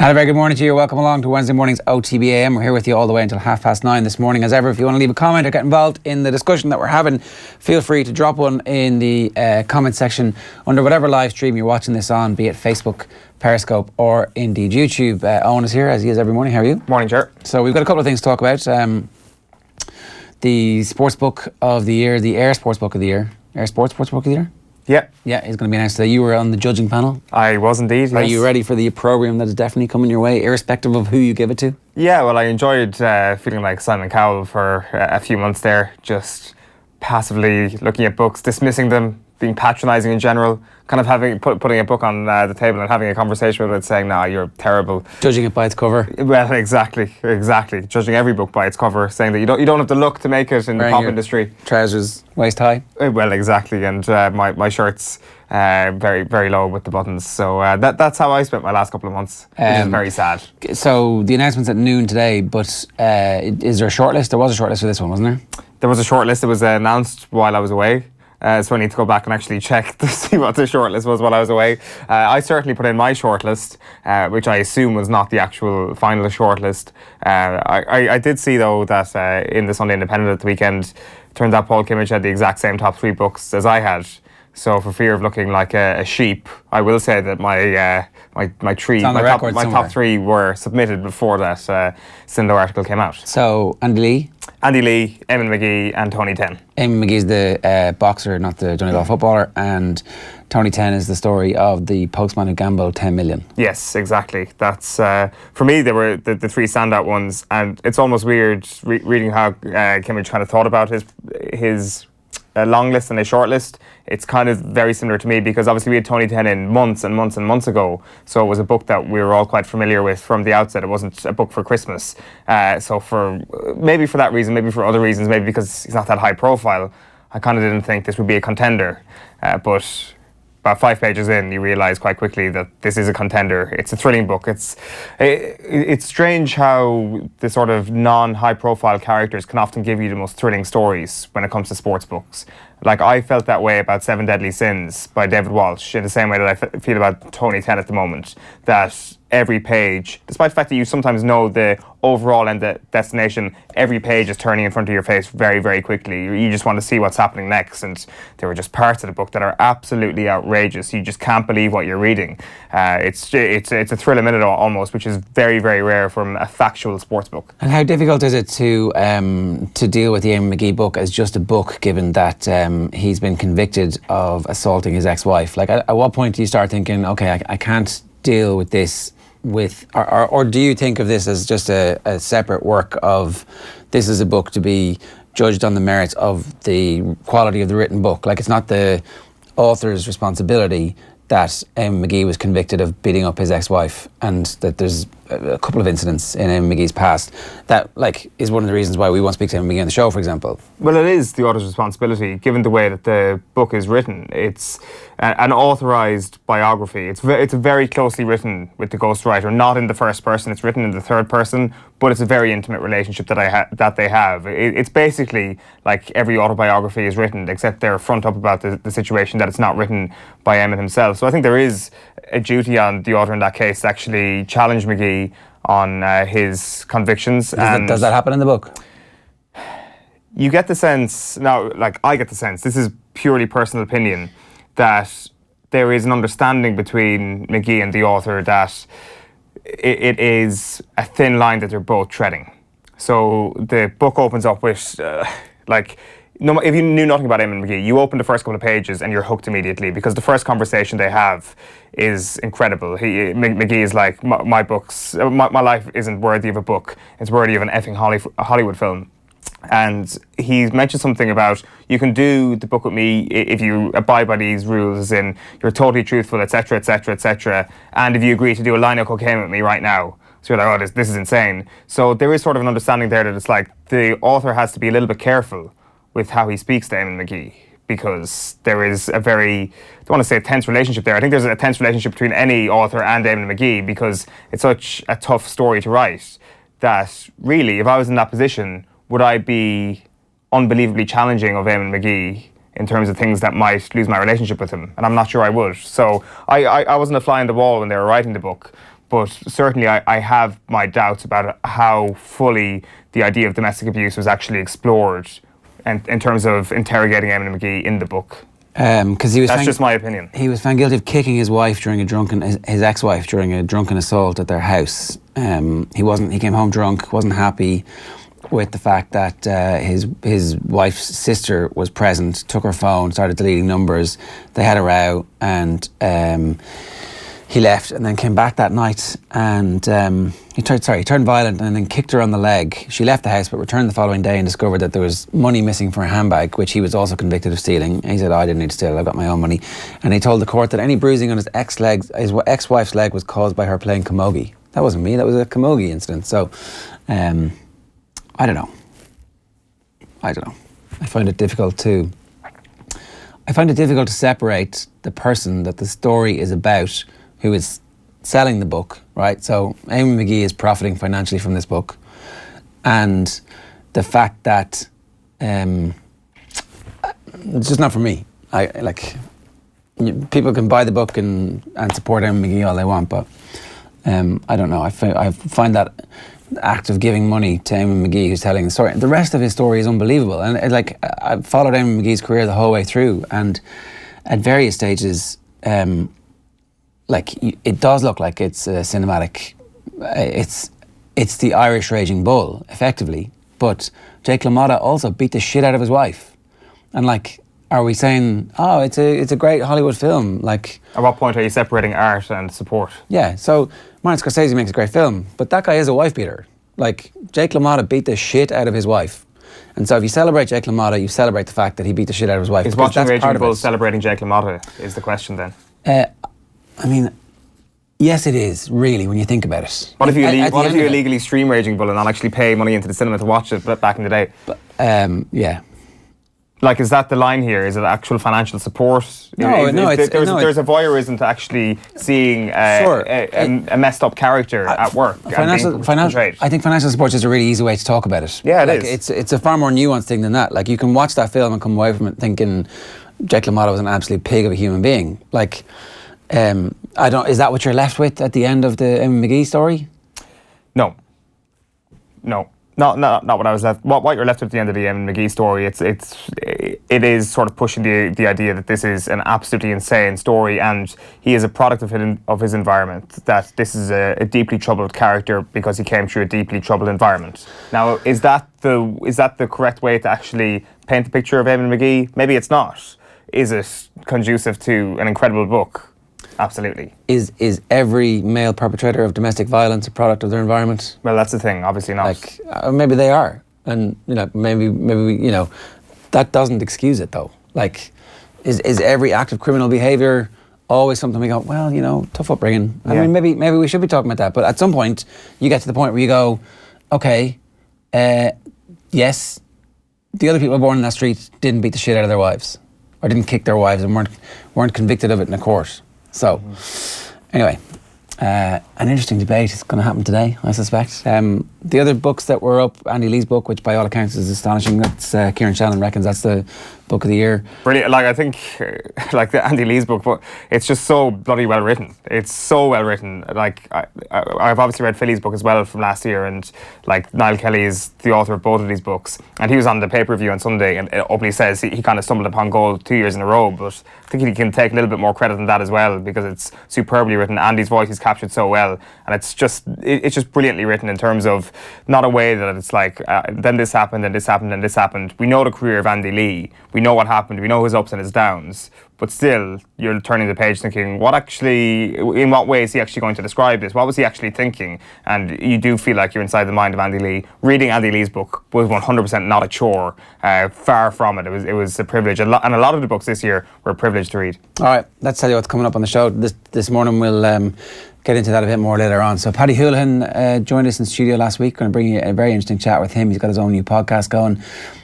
And a very good morning to you. Welcome along to Wednesday morning's OTBAM. We're here with you all the way until 9:30 this morning. As ever, if you want to leave a comment or get involved in the discussion that we're having, feel free to drop one in the comment section under whatever live stream you're watching this on, be it Facebook, Periscope or indeed YouTube. Eoin is here, as he is every morning. How are you? Morning, Ger. So we've got a couple of things to talk about. The sports book of the year, the Air Sports Book of the Year. Air Sports Book of the Year? Yeah, it's going to be announced today. You were on the judging panel. I was indeed, yes. Are you ready for the opprobrium that is definitely coming your way, irrespective of who you give it to? Yeah, well, I enjoyed feeling like Simon Cowell for a few months there, just passively looking at books, dismissing them, being patronising in general, kind of putting a book on the table and having a conversation with it, saying, "Nah, you're terrible." Judging it by its cover. Well, exactly. Judging every book by its cover, saying that you don't have the look to make it in the pop industry. Trousers waist high. Well, exactly, and my shirts very, very low with the buttons. So that's how I spent my last couple of months, which is very sad. So the announcement's at noon today, but is there a shortlist? There was a shortlist for this one, wasn't there? There was a shortlist. It was announced while I was away. So I need to go back and actually check to see what the shortlist was while I was away. I certainly put in my shortlist, which I assume was not the actual final shortlist. I did see, though, that in the Sunday Independent at the weekend, turns out Paul Kimmage had the exact same top three books as I had. So for fear of looking like a sheep, I will say that my top three were submitted before that Sindo article came out. So Andy Lee, Eamon McGee and Tony Ten. Eamon McGee's the boxer, not the Donegal footballer, and Tony Ten is the story of the postman who gambled 10 million. Yes, exactly. That's for me. They were the three standout ones, and it's almost weird reading how Kimmage kind of thought about his long list and a short list. It's kind of very similar to me, because obviously we had Tony Ten in months and months and months ago, so it was a book that we were all quite familiar with from the outset. It wasn't a book for Christmas, so for that reason, maybe for other reasons, maybe because he's not that high profile, I kind of didn't think this would be a contender, but about 5 pages in, you realise quite quickly that this is a contender. It's a thrilling book. It's strange how the sort of non-high profile characters can often give you the most thrilling stories when it comes to sports books. Like, I felt that way about Seven Deadly Sins by David Walsh, in the same way that I feel about Tony Ten at the moment. That every page, despite the fact that you sometimes know the overall end destination, every page is turning in front of your face very, very quickly. You just want to see what's happening next, and there were just parts of the book that are absolutely outrageous. You just can't believe what you're reading. It's a thrill a minute almost, which is very, very rare from a factual sports book. And how difficult is it to deal with the Eamon McGee book as just a book, given that he's been convicted of assaulting his ex-wife? Like, at what point do you start thinking, okay, I can't deal with this or do you think of this as just a separate work of, this is a book to be judged on the merits of the quality of the written book? Like, it's not the author's responsibility that Eamon McGee was convicted of beating up his ex-wife, and that there's a couple of incidents in Eamon McGee's past that, like, is one of the reasons why we won't speak to Eamon McGee on the show, for example. Well, it is the author's responsibility, given the way that the book is written. It's an authorised biography. It's very closely written with the ghostwriter, not in the first person. It's written in the third person, but it's a very intimate relationship that they have. It's basically like every autobiography is written, except they're front up about the situation that it's not written by Eamon himself. So I think there is a duty on the author in that case to actually challenge McGee on his convictions. Does that happen in the book? You get the sense, now, like, I get the sense, this is purely personal opinion, that there is an understanding between McGee and the author that it is a thin line that they're both treading. So the book opens up with, if you knew nothing about Eamon McGee, you open the first couple of pages and you're hooked immediately, because the first conversation they have is incredible. McGee is like, my life isn't worthy of a book, it's worthy of an effing Hollywood film. And he mentioned something about, you can do the book with me if you abide by these rules, as in you're totally truthful, etc., etc., etc., and if you agree to do a line of cocaine with me right now. So you're like, oh, this is insane. So there is sort of an understanding there that it's like the author has to be a little bit careful with how he speaks to Eamon McGee, because there is a very, I don't want to say a tense relationship there. I think there's a tense relationship between any author and Eamon McGee, because it's such a tough story to write that, really, if I was in that position, would I be unbelievably challenging of Eamon McGee in terms of things that might lose my relationship with him? And I'm not sure I would. So I wasn't a fly on the wall when they were writing the book, but certainly I have my doubts about how fully the idea of domestic abuse was actually explored in terms of interrogating Eamon McGee in the book. Because that's just my opinion. He was found guilty of kicking his wife during his ex-wife during a drunken assault at their house. He came home drunk, wasn't happy with the fact that his wife's sister was present, took her phone, started deleting numbers. They had a row, and he left and then came back that night, and he turned violent and then kicked her on the leg. She left the house but returned the following day and discovered that there was money missing from her handbag, which he was also convicted of stealing. He said, I didn't need to steal it, I got my own money. And he told the court that any bruising on his ex-wife's leg was caused by her playing camogie. That wasn't me, that was a camogie incident. So, I don't know. I find it difficult to separate the person that the story is about, who is selling the book, right? So Eamon McGee is profiting financially from this book, and the fact that it's just not for me. People can buy the book and support Eamon McGee all they want, but I don't know. I find that act of giving money to Eamon McGee, who's telling the story. The rest of his story is unbelievable, and I've followed Eamon McGee's career the whole way through, and at various stages, it does look like it's a cinematic. It's the Irish Raging Bull, effectively. But Jake LaMotta also beat the shit out of his wife, and are we saying, oh, it's a great Hollywood film? At what point are you separating art and support? Yeah, so Martin Scorsese makes a great film, but that guy is a wife beater. Jake LaMotta beat the shit out of his wife. And so if you celebrate Jake LaMotta, you celebrate the fact that he beat the shit out of his wife. Is watching Raging Bull celebrating Jake LaMotta is the question then? Yes, it is, really, when you think about it. What if you illegally stream Raging Bull and not actually pay money into the cinema to watch it back in the day? But, yeah. Is that the line here? Is it actual financial support? There's a voyeurism to actually seeing a messed up character at work. I think financial support is a really easy way to talk about it. Yeah, it is. It's a far more nuanced thing than that. You can watch that film and come away from it thinking Jake LaMotta was an absolute pig of a human being. Is that what you're left with at the end of the Eamon McGee story? No. Not what I was left. What you're left with at the end of the Eamon McGee story, it is sort of pushing the idea that this is an absolutely insane story, and he is a product of his environment. That this is a deeply troubled character because he came through a deeply troubled environment. Now, is that the correct way to actually paint the picture of Eamon McGee? Maybe it's not. Is it conducive to an incredible book? Absolutely. Is every male perpetrator of domestic violence a product of their environment? Well, that's the thing. Obviously not. Maybe they are, and maybe that doesn't excuse it though. Is every act of criminal behaviour always something we go, well, tough upbringing? I mean, maybe we should be talking about that. But at some point, you get to the point where you go, okay, yes, the other people born in that street didn't beat the shit out of their wives, or didn't kick their wives, and weren't convicted of it in a court. So, anyway, an interesting debate is going to happen today, I suspect. The other books that were up, Andy Lee's book, which by all accounts is astonishing, that's Kieran Shannon reckons that's the book of the year. Brilliant. I think, the Andy Lee's book, but it's just so bloody well written. It's so well written. I've obviously read Philly's book as well from last year, and Niall Kelly is the author of both of these books, and he was on the pay-per-view on Sunday, and it openly says he kind of stumbled upon goal 2 years in a row, but I think he can take a little bit more credit than that as well, because it's superbly written. Andy's voice is captured so well, and it's just brilliantly written in terms of not a way that it's then this happened, and this happened, and this happened. We know the career of Andy Lee. We know what happened. We know his ups and his downs. But still, you're turning the page thinking, in what way is he actually going to describe this? What was he actually thinking? And you do feel like you're inside the mind of Andy Lee. Reading Andy Lee's book was 100% not a chore. Far from it. It was a privilege. And a lot of the books this year were a privilege to read. All right, let's tell you what's coming up on the show. This morning we'll get into that a bit more later on. So Paddy Holohan joined us in studio last week. Going to bring you a very interesting chat with him. He's got his own new podcast going.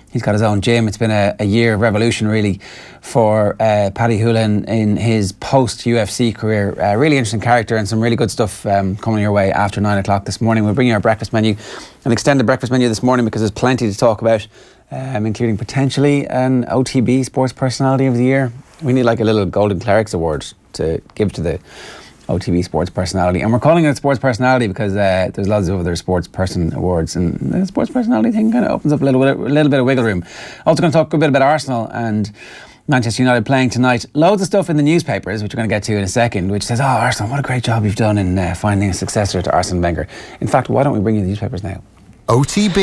He's got his own gym. It's been a year of revolution, really, for Paddy Holohan in his post-UFC career. Really interesting character and some really good stuff coming your way after 9 o'clock this morning. We'll bring you our breakfast menu, an extended breakfast menu this morning because there's plenty to talk about, including potentially an OTB Sports Personality of the Year. We need a little Golden Clerics Award to give to the OTB Sports Personality. And we're calling it Sports Personality because there's lots of other sports person awards, and the sports personality thing kind of opens up a little bit of wiggle room. Also going to talk a bit about Arsenal and Manchester United playing tonight. Loads of stuff in the newspapers, which we're going to get to in a second, which says, Arsenal, what a great job you've done in finding a successor to Arsene Wenger. In fact, why don't we bring you the newspapers now? OTB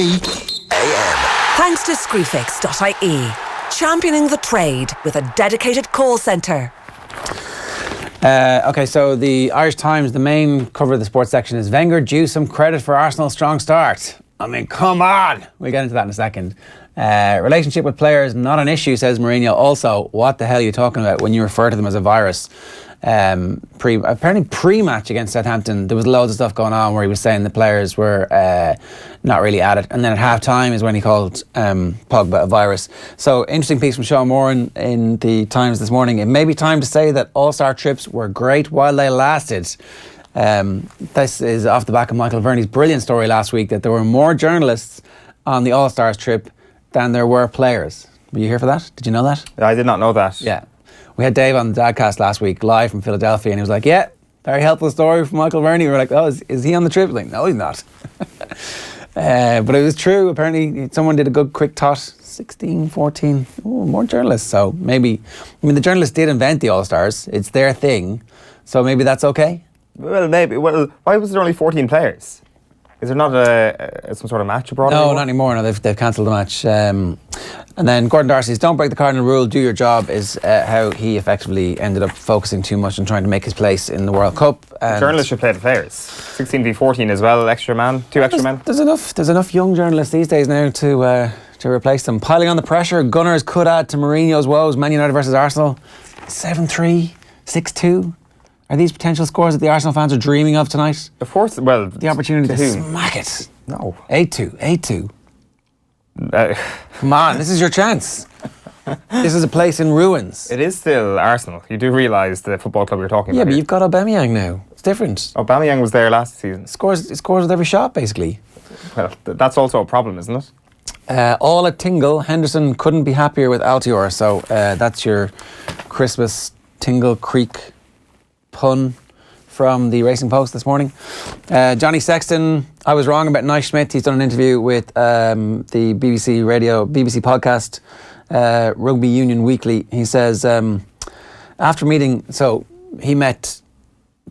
AM. Thanks to Screwfix.ie, championing the trade with a dedicated call centre. Okay, so the Irish Times, the main cover of the sports section is Wenger due some credit for Arsenal's strong start. I mean, come on! We'll get into that in a second. Relationship with players, not an issue, says Mourinho. Also, what the hell are you talking about when you refer to them as a virus? Apparently pre-match against Southampton, there was loads of stuff going on where he was saying the players were not really at it. And then at half-time is when he called Pogba a virus. So, interesting piece from Sean Moore in the Times this morning. It may be time to say that all-star trips were great while they lasted. This is off the back of Michael Verney's brilliant story last week that there were more journalists on the All-Stars trip than there were players. Were you here for that? Did you know that? I did not know that. Yeah. We had Dave on the Dadcast last week, live from Philadelphia, and he was like, yeah, very helpful story from Michael Verney. We were like, is he on the trip? Like, no, he's not. But it was true. Apparently, someone did a good quick tot. 16, 14, more journalists. So maybe, the journalists did invent the All-Stars. It's their thing. So maybe that's okay. Well, maybe. Well, why was there only 14 players? Is there not some sort of match abroad? No, anymore? not anymore. No, they've cancelled the match. And then Gordon Darcy's "Don't break the cardinal rule, do your job" is how he effectively ended up focusing too much on trying to make his place in the World Cup. And journalists should play the players. 16v14 as well, extra man, two extra men. There's enough young journalists these days now to replace them. Piling on the pressure, Gunners could add to Mourinho's woes. Man United versus Arsenal, 7-3, 6-2. Are these potential scores that the Arsenal fans are dreaming of tonight? Of course, well... The opportunity to smack it. No. 8-2. Come on, this is your chance. This is a place in ruins. It is still Arsenal. You do realise the football club you're talking about. Yeah, but you've got Aubameyang now. It's different. Aubameyang was there last season. It scores with every shot, basically. Well, that's also a problem, isn't it? All at Tingle. Henderson couldn't be happier with Altior. So that's your Christmas Tingle Creek pun from the Racing Post this morning. Johnny Sexton, I was wrong about Nice Schmidt. He's done an interview with the BBC podcast, Rugby Union Weekly. He says, after meeting, so he met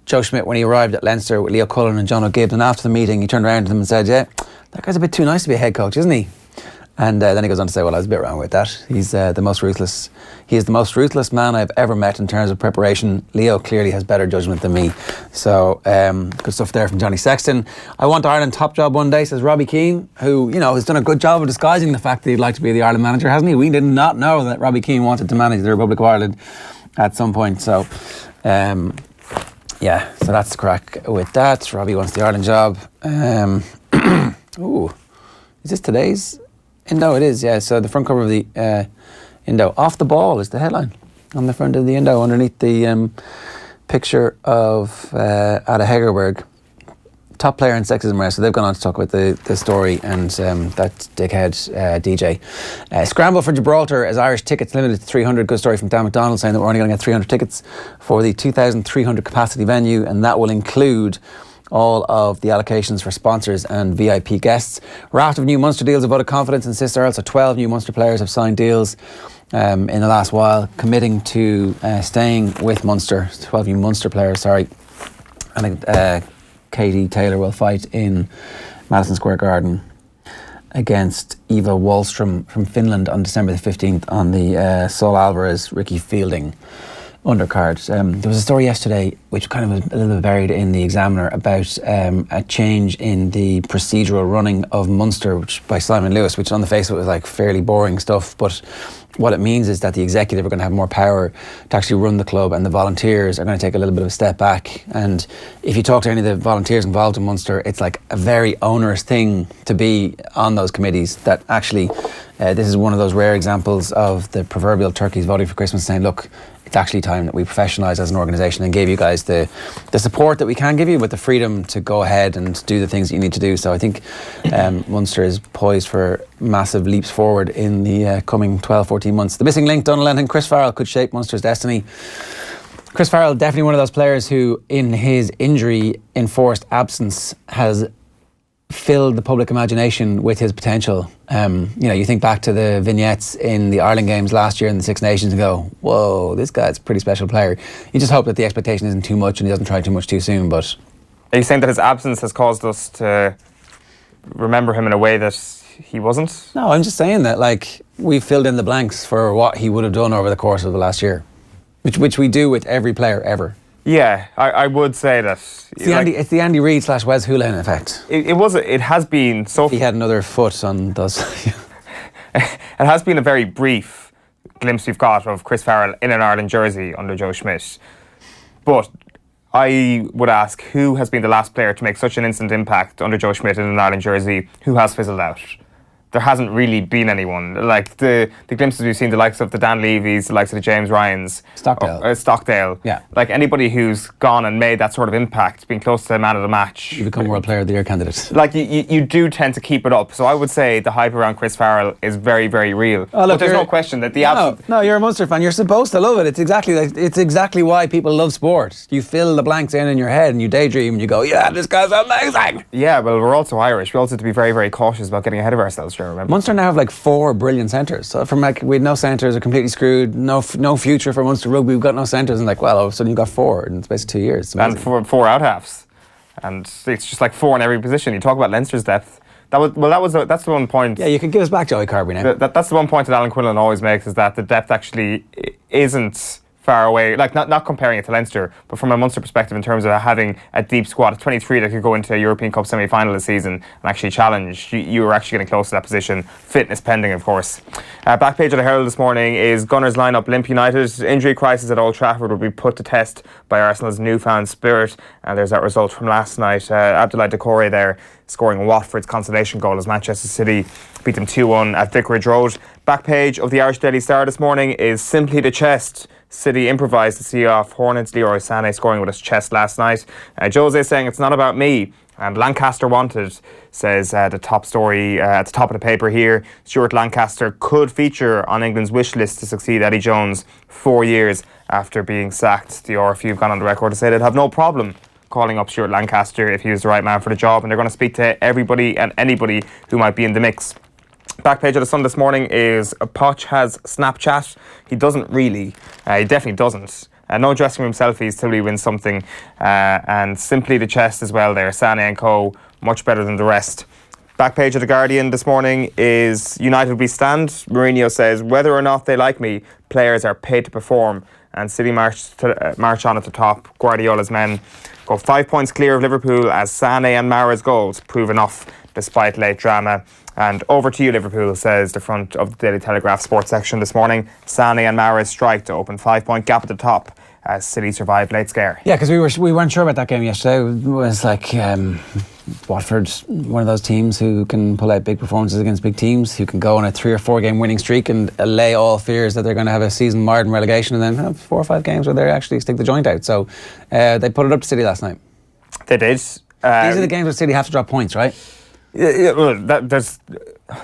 Joe Schmidt when he arrived at Leinster with Leo Cullen and John O'Gibbs, and after the meeting he turned around to them and said, yeah, that guy's a bit too nice to be a head coach, isn't he? And then he goes on to say, well, I was a bit wrong with that. He's the most ruthless. He is the most ruthless man I've ever met in terms of preparation. Leo clearly has better judgment than me. So, good stuff there from Johnny Sexton. I want Ireland top job one day, says Robbie Keane, who, has done a good job of disguising the fact that he'd like to be the Ireland manager, hasn't he? We did not know that Robbie Keane wanted to manage the Republic of Ireland at some point. So, so that's the crack with that. Robbie wants the Ireland job. Is this today's Indo? It is, yeah. So the front cover of the Indo. Off the ball is the headline on the front of the Indo, underneath the picture of Ada Hegerberg, top player in sexism arrest. So they've gone on to talk about the story and that dickhead DJ. Scramble for Gibraltar as Irish tickets limited to 300. Good story from Dan McDonald saying that we're only going to get 300 tickets for the 2,300 capacity venue, and that will include all of the allocations for sponsors and VIP guests. Raft of new Munster deals have voted confidence in Sister Earl, so 12 new Munster players have signed deals in the last while, committing to staying with Munster. 12 new Munster players, sorry. And Katie Taylor will fight in Madison Square Garden against Eva Wallström from Finland on December the 15th on the Saul Alvarez, Ricky Fielding undercard. There was a story yesterday which kind of was a little bit buried in the Examiner about a change in the procedural running of Munster by Simon Lewis, which on the face of it was like fairly boring stuff, but what it means is that the executive are going to have more power to actually run the club, and the volunteers are going to take a little bit of a step back. And if you talk to any of the volunteers involved in Munster, it's like a very onerous thing to be on those committees. That actually, this is one of those rare examples of the proverbial turkeys voting for Christmas saying, look, it's actually time that we professionalise as an organisation and give you guys the support that we can give you, with the freedom to go ahead and do the things that you need to do. So I think Munster is poised for massive leaps forward in the coming 12-14 months. The missing link, Donald Lennon, Chris Farrell could shape Munster's destiny. Chris Farrell, definitely one of those players who, in his injury-enforced absence, has filled the public imagination with his potential. You think back to the vignettes in the Ireland games last year in the Six Nations and go, whoa, this guy's a pretty special player. You just hope that the expectation isn't too much and he doesn't try too much too soon. But are you saying that his absence has caused us to remember him in a way that he wasn't? No, I'm just saying that we filled in the blanks for what he would have done over the course of the last year, which we do with every player ever. Yeah, I would say that. It's the Andy Reid / Wes Houlihan effect. It has been so. He had another foot on those. It has been a very brief glimpse we've got of Chris Farrell in an Ireland jersey under Joe Schmidt. But I would ask, who has been the last player to make such an instant impact under Joe Schmidt in an Ireland jersey who has fizzled out? There hasn't really been anyone. Like the glimpses we've seen, the likes of the Dan Levy's, the likes of the James Ryans. Stockdale. Yeah. Like anybody who's gone and made that sort of impact, being close to the man of the match. You become World Player of the Year candidate. Like you do tend to keep it up. So I would say the hype around Chris Farrell is very, very real. Oh, look, but there's no question that the absence... No, you're a Munster fan. You're supposed to love it. It's exactly why people love sport. You fill the blanks in your head and you daydream and you go, yeah, this guy's amazing. Yeah, well, we're also Irish. We also have to be very, very cautious about getting ahead of ourselves, Ger, remember? Munster now have 4 brilliant centres. So from we had no centres, are completely screwed, no future for Munster rugby, we've got no centres, and all of a sudden you've got 4 in the space of 2 years. And four out halves. And it's just 4 in every position. You talk about Leinster's depth. That's the one point. Yeah, you can give us back Joey Carberry now. That's the one point that Alan Quinlan always makes, is that the depth actually isn't far away, not comparing it to Leinster, but from a Munster perspective in terms of having a deep squad of 23 that could go into a European Cup semi-final this season and actually challenge. You were actually getting close to that position, fitness pending of course. Back page of the Herald this morning is Gunners lineup limp United. Injury crisis at Old Trafford will be put to test by Arsenal's newfound spirit, and there's that result from last night. Abdoulaye Doucouré there scoring Watford's consolation goal as Manchester City beat them 2-1 at Vicarage Road. Back page of the Irish Daily Star this morning is simply the chest. City improvised to see off Hornets. Leroy Sané scoring with his chest last night. José saying it's not about me. And Lancaster wanted, says the top story at the top of the paper here. Stuart Lancaster could feature on England's wish list to succeed Eddie Jones 4 years after being sacked. The RFU have gone on the record to say they'd have no problem calling up Stuart Lancaster if he was the right man for the job, and they're going to speak to everybody and anybody who might be in the mix. Back page of the Sun this morning is Poch has Snapchat. He doesn't really. He definitely doesn't. No dressing room selfies till he wins something. And simply the chest as well there. Sané and co, much better than the rest. Back page of the Guardian this morning is United we stand. Mourinho says, whether or not they like me, players are paid to perform. And City march on at the top. Guardiola's men go 5 points clear of Liverpool as Sané and Mara's goals prove enough despite late drama. And over to you, Liverpool, says the front of the Daily Telegraph sports section this morning. Sané and Mara's strike to open 5 point gap at the top as City survived late scare. Yeah, because we weren't sure about that game yesterday. It was Watford, one of those teams who can pull out big performances against big teams, who can go on a 3 or 4 game winning streak and allay all fears that they're going to have a season marred in relegation, and then have 4 or 5 games where they actually stick the joint out. So they put it up to City last night. They did. These are the games where City have to drop points, right? Yeah, well,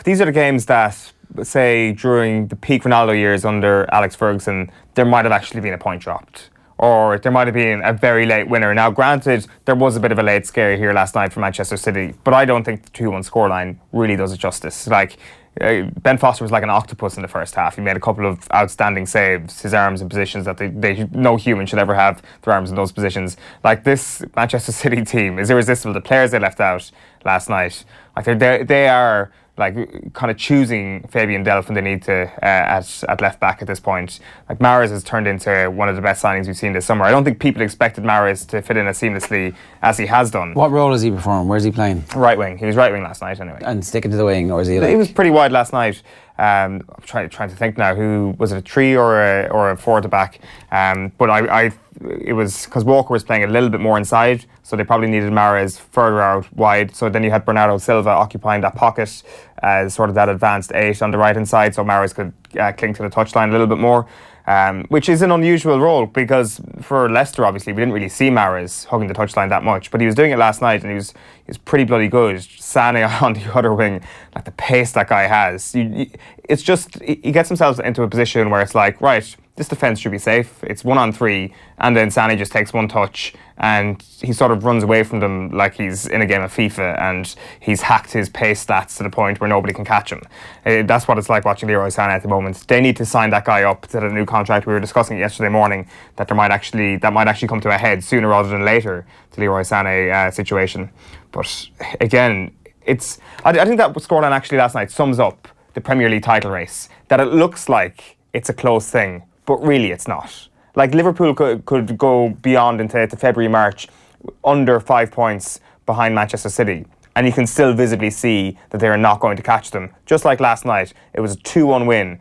these are the games that, say, during the peak Ronaldo years under Alex Ferguson, there might have actually been a point dropped, or there might have been a very late winner. Now, granted, there was a bit of a late scare here last night for Manchester City, but I don't think the 2-1 scoreline really does it justice. Ben Foster was like an octopus in the first half. He made a couple of outstanding saves, his arms in positions that no human should ever have their arms in those positions. This Manchester City team is irresistible. The players they left out last night, they are kind of choosing Fabian Delph when they need to at left back at this point. Mahrez has turned into one of the best signings we've seen this summer. I don't think people expected Mahrez to fit in as seamlessly as he has done. What role is he performing? Where's he playing? Right wing. He was right wing last night anyway. And sticking to the wing, or is he? He was pretty wide last night. I'm trying to think now. Who was it? A 3 or a 4 at the back? But it was because Walker was playing a little bit more inside, so they probably needed Mahrez further out wide. So then you had Bernardo Silva occupying that pocket as sort of that advanced 8 on the right hand side, so Mahrez could cling to the touchline a little bit more. Which is an unusual role, because for Leicester, obviously, we didn't really see Mahrez hugging the touchline that much, but he was doing it last night and he was pretty bloody good. Sané on the other wing, the pace that guy has. It's just, he gets himself into a position where it's right, this defence should be safe. It's 1-on-3, and then Sané just takes one touch and he sort of runs away from them like he's in a game of FIFA, and he's hacked his pace stats to the point where nobody can catch him. That's what it's like watching Leroy Sané at the moment. They need to sign that guy up to the new contract. We were discussing it yesterday morning that might actually come to a head sooner rather than later, the Leroy Sané situation. But again, I think that scoreline actually last night sums up the Premier League title race, that it looks like it's a close thing, but really it's not. Like, Liverpool could go beyond into February, March under 5 points behind Manchester City, and you can still visibly see that they are not going to catch them. Just like last night, it was a 2-1 win,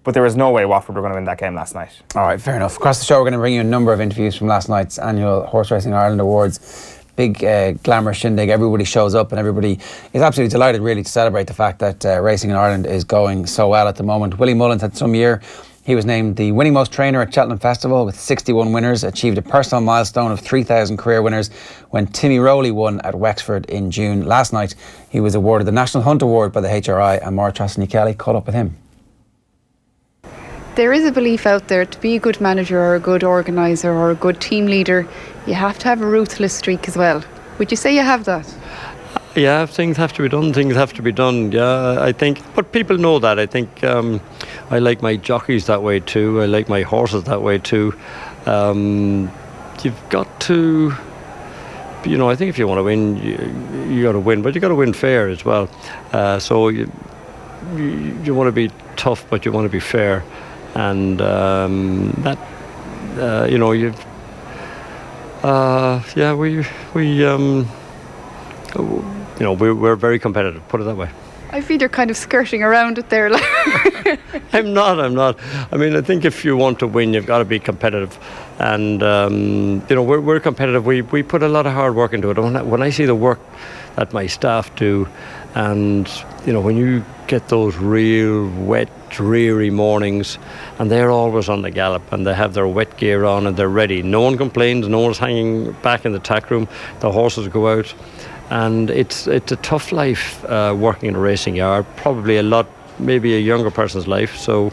but there was no way Watford were going to win that game last night. All right, fair enough. Across the show, we're going to bring you a number of interviews from last night's annual Horse Racing Ireland Awards. Big glamour shindig. Everybody shows up and everybody is absolutely delighted, really, to celebrate the fact that racing in Ireland is going so well at the moment. Willie Mullins had some year. He was named the winning most trainer at Cheltenham Festival with 61 winners, achieved a personal milestone of 3,000 career winners when Timmy Rowley won at Wexford in June. Last night, he was awarded the National Hunt Award by the HRI, and Maura Trossan-Kelly caught up with him. There is a belief out there, to be a good manager or a good organiser or a good team leader, you have to have a ruthless streak as well. Would you say you have that? Yeah, things have to be done. Yeah, I think, but people know that. I think I like my jockeys that way too. I like my horses that way too. You've got to, I think if you want to win, you got to win, but you got to win fair as well. So you want to be tough, but you want to be fair, and we're very competitive, put it that way. I feel you're kind of skirting around it there. I'm not. I mean, I think if you want to win, you've got to be competitive. And, we're competitive. We put a lot of hard work into it. When I see the work that my staff do, and, when you get those real wet, dreary mornings, and they're always on the gallop, and they have their wet gear on, and they're ready. No one complains. No one's hanging back in the tack room. The horses go out. And it's a tough life working in a racing yard, probably maybe a younger person's life. So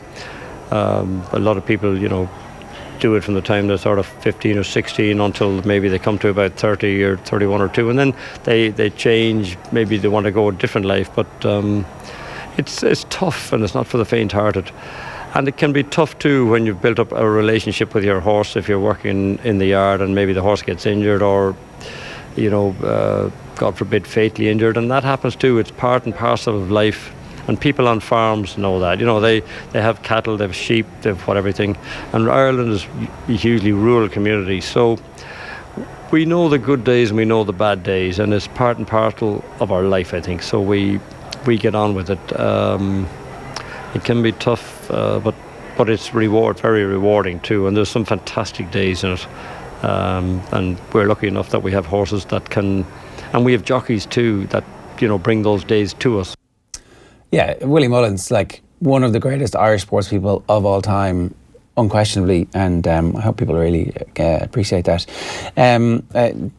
a lot of people, do it from the time they're sort of 15 or 16 until maybe they come to about 30 or 31 or 2, and then they change. Maybe they want to go a different life, but it's tough, and it's not for the faint-hearted. And it can be tough too when you've built up a relationship with your horse, if you're working in the yard and maybe the horse gets injured or, God forbid, fatally injured, and that happens too. It's part and parcel of life, and people on farms know that. They have cattle, they have sheep, they have everything, and Ireland is a hugely rural community, so we know the good days and we know the bad days, and it's part and parcel of our life, I think. So we get on with it. It can be tough, but it's very rewarding too, and there's some fantastic days in it. And we're lucky enough that we have horses that can, and we have jockeys too that bring those days to us. Yeah, Willie Mullins, like one of the greatest Irish sports people of all time, unquestionably, and I hope people really appreciate that.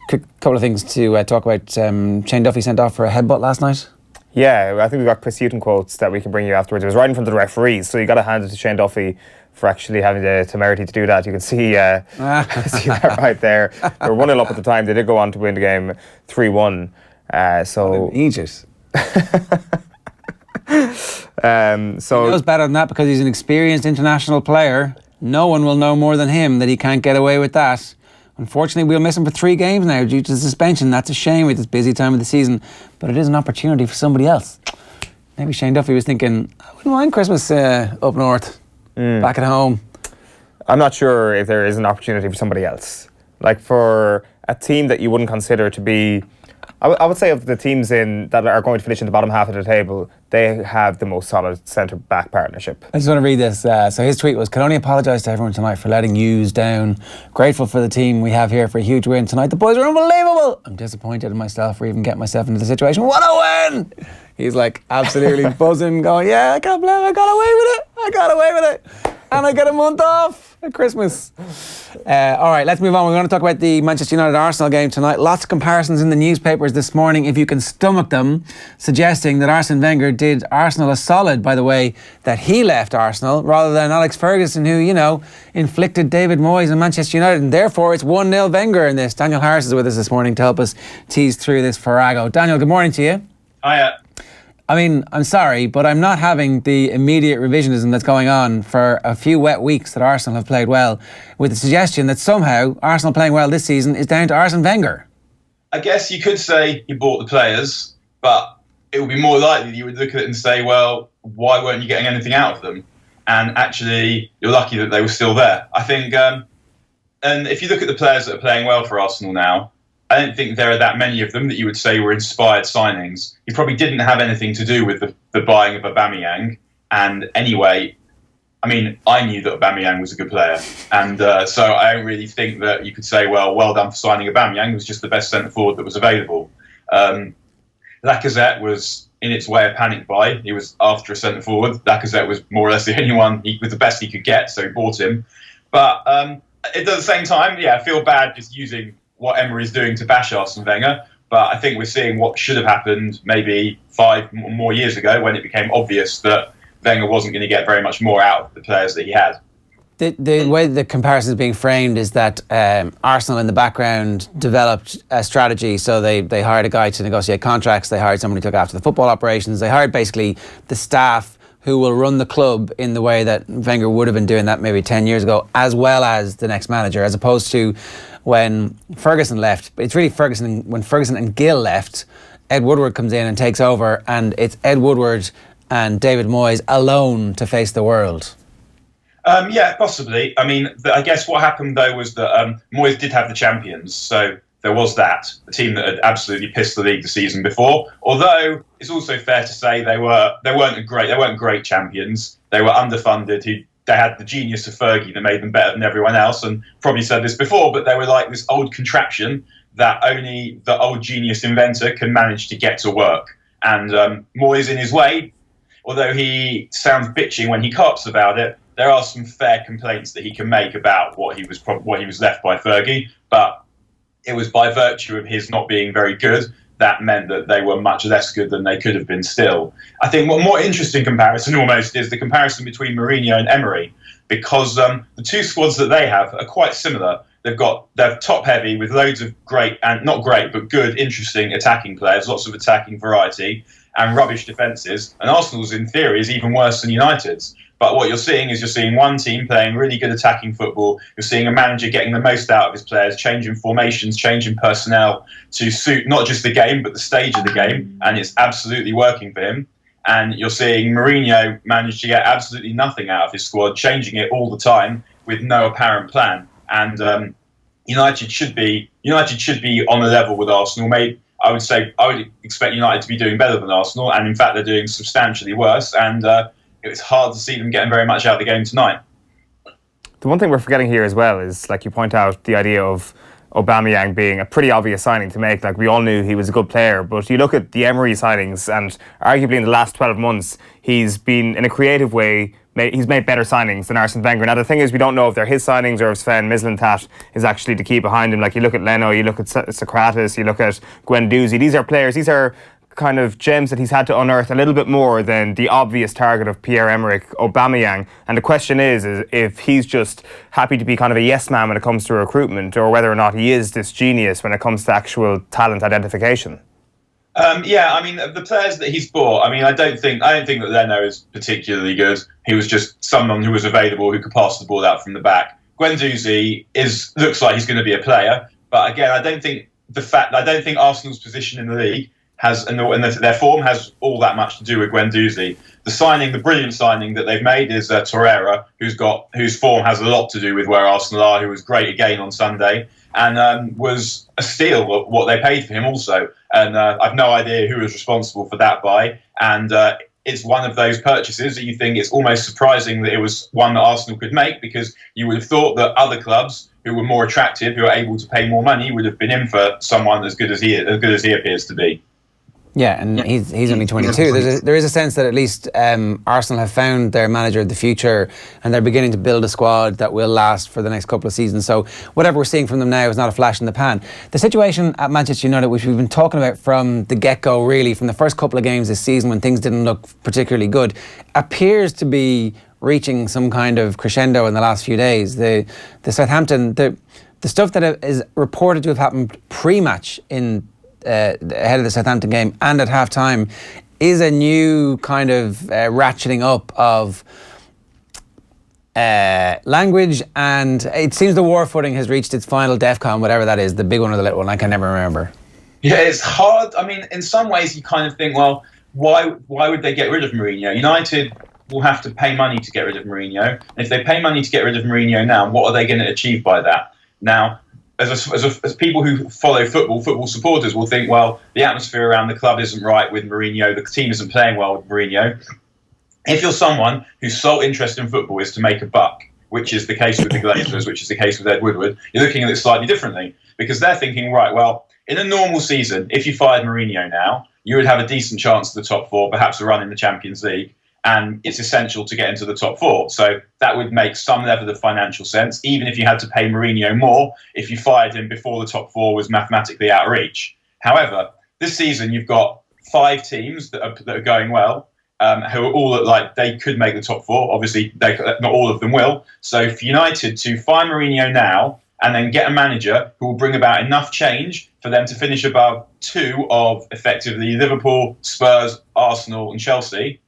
Quick couple of things to talk about. Shane Duffy sent off for a headbutt last night. Yeah, I think we've got Chris Hutton quotes that we can bring you afterwards. It was right in front of the referees, so you got to hand it to Shane Duffy for actually having the temerity to do that. You can see, see that right there. They were 1-0 up at the time. They did go on to win the game 3-1. So Egypt. So he knows better than that because he's an experienced international player. No one will know more than him that he can't get away with that. Unfortunately, we'll miss him for 3 games now due to suspension. That's a shame with this busy time of the season, but it is an opportunity for somebody else. Maybe Shane Duffy was thinking, I wouldn't mind Christmas up north, back at home. I'm not sure if there is an opportunity for somebody else. Like for a team that you wouldn't consider to be, I would say of the teams that are going to finish in the bottom half of the table, they have the most solid centre-back partnership. I just want to read this. So his tweet was, "Can only apologise to everyone tonight for letting yous down. Grateful for the team we have here for a huge win tonight. The boys are unbelievable. I'm disappointed in myself for even getting myself into the situation. What a win!" He's like absolutely buzzing, going, "Yeah, I can't believe I got away with it. And I get a month off at Christmas. All right, let's move on. We're going to talk about the Manchester United-Arsenal game tonight. Lots of comparisons in the newspapers this morning, if you can stomach them, suggesting that Arsene Wenger did Arsenal a solid by the way that he left Arsenal, rather than Alex Ferguson, who, you know, inflicted David Moyes and Manchester United, and therefore it's 1-0 Wenger in this. Daniel Harris is with us this morning to help us tease through this farrago. Daniel, good morning to you. Hiya. I mean, I'm sorry, but I'm not having the immediate revisionism that's going on for a few wet weeks that Arsenal have played well, with the suggestion that somehow Arsenal playing well this season is down to Arsene Wenger. I guess you could say he bought the players, but it would be more likely that you would look at it and say, well, why weren't you getting anything out of them? And actually, you're lucky that they were still there. I think, and if you look at the players that are playing well for Arsenal now, I don't think there are that many of them that you would say were inspired signings. He probably didn't have anything to do with the buying of Aubameyang. And anyway, I mean, I knew that Aubameyang was a good player. And so I don't really think that you could say, well done for signing Aubameyang. It was just the best centre-forward that was available. Lacazette was in its way a panic buy. He was after a centre-forward. Lacazette was more or less the only one, he was the best he could get, so he bought him. But at the same time, yeah, I feel bad just using what Emery's doing to bash Arsene Wenger, but I think we're seeing what should have happened maybe 5 more years ago when it became obvious that Wenger wasn't going to get very much more out of the players that he had. The way the comparison is being framed is that Arsenal in the background developed a strategy. So they hired a guy to negotiate contracts, they hired somebody to look after the football operations, they hired basically the staff who will run the club in the way that Wenger would have been doing that maybe 10 years ago, as well as the next manager, as opposed to when Ferguson left. It's really when Ferguson and Gill left, Ed Woodward comes in and takes over, and it's Ed Woodward and David Moyes alone to face the world. Yeah, possibly. I mean, I guess what happened though was that Moyes did have the champions, so there was that, a team that had absolutely pissed the league the season before. Although it's also fair to say they weren't great champions. They were underfunded. They had the genius of Fergie that made them better than everyone else, and probably said this before, but they were like this old contraption that only the old genius inventor can manage to get to work. And Moyes, in his way, although he sounds bitching when he cops about it, there are some fair complaints that he can make about what he was left by Fergie, but it was by virtue of his not being very good that meant that they were much less good than they could have been still. I think one more interesting comparison almost is the comparison between Mourinho and Emery, because the two squads that they have are quite similar. They're top heavy with loads of great, and not great, but good, interesting attacking players, lots of attacking variety, and rubbish defences. And Arsenal's, in theory, is even worse than United's. But what you're seeing one team playing really good attacking football. You're seeing a manager getting the most out of his players, changing formations, changing personnel to suit not just the game, but the stage of the game. And it's absolutely working for him. And you're seeing Mourinho manage to get absolutely nothing out of his squad, changing it all the time with no apparent plan. And United should be on a level with Arsenal. I would expect United to be doing better than Arsenal. And in fact, they're doing substantially worse. And it's hard to see them getting very much out of the game tonight. The one thing we're forgetting here as well is, like you point out, the idea of Aubameyang being a pretty obvious signing to make. Like, we all knew he was a good player, but you look at the Emery signings, and arguably in the last 12 months, he's been, in a creative way, he's made better signings than Arsene Wenger. Now, the thing is, we don't know if they're his signings or if Sven Mislintat is actually the key behind him. Like, you look at Leno, you look at Socrates, you look at Guendouzi. These are players, these are kind of gems that he's had to unearth a little bit more than the obvious target of Pierre-Emerick Aubameyang. And the question is if he's just happy to be kind of a yes man when it comes to recruitment, or whether or not he is this genius when it comes to actual talent identification. Yeah, I mean, the players that he's bought, I mean, I don't think that Leno is particularly good. He was just someone who was available who could pass the ball out from the back. Guendouzi looks like he's going to be a player, but again, I don't think Arsenal's position in the league and their form has all that much to do with Guendouzi. The brilliant signing that they've made is Torreira, whose form has a lot to do with where Arsenal are, who was great again on Sunday, and was a steal what they paid for him also. And I've no idea who was responsible for that buy. And it's one of those purchases that you think it's almost surprising that it was one that Arsenal could make, because you would have thought that other clubs who were more attractive, who are able to pay more money, would have been in for someone as good as he appears to be. Yeah, and he's only 22. There is a sense that at least Arsenal have found their manager of the future, and they're beginning to build a squad that will last for the next couple of seasons. So whatever we're seeing from them now is not a flash in the pan. The situation at Manchester United, which we've been talking about from the get-go, really, from the first couple of games this season when things didn't look particularly good, appears to be reaching some kind of crescendo in the last few days. The Southampton, the stuff that is reported to have happened pre-match ahead of the Southampton game and at half-time is a new kind of ratcheting up of language, and it seems the war footing has reached its final DEFCON, whatever that is, the big one or the little one, I can never remember. Yeah, it's hard. I mean, in some ways you kind of think, well, why would they get rid of Mourinho? United will have to pay money to get rid of Mourinho, and if they pay money to get rid of Mourinho now, what are they going to achieve by that? Now, as people who follow football supporters will think, well, the atmosphere around the club isn't right with Mourinho, the team isn't playing well with Mourinho. If you're someone whose sole interest in football is to make a buck, which is the case with the Glazers, which is the case with Ed Woodward, you're looking at it slightly differently, because they're thinking, right, well, in a normal season, if you fired Mourinho now, you would have a decent chance of the top four, perhaps a run in the Champions League, and it's essential to get into the top four. So that would make some level of financial sense, even if you had to pay Mourinho more if you fired him before the top four was mathematically out of reach. However, this season you've got 5 teams that are going well, who are all like they could make the top four. Obviously, not all of them will. So for United to fire Mourinho now and then get a manager who will bring about enough change for them to finish above 2 of effectively Liverpool, Spurs, Arsenal and Chelsea,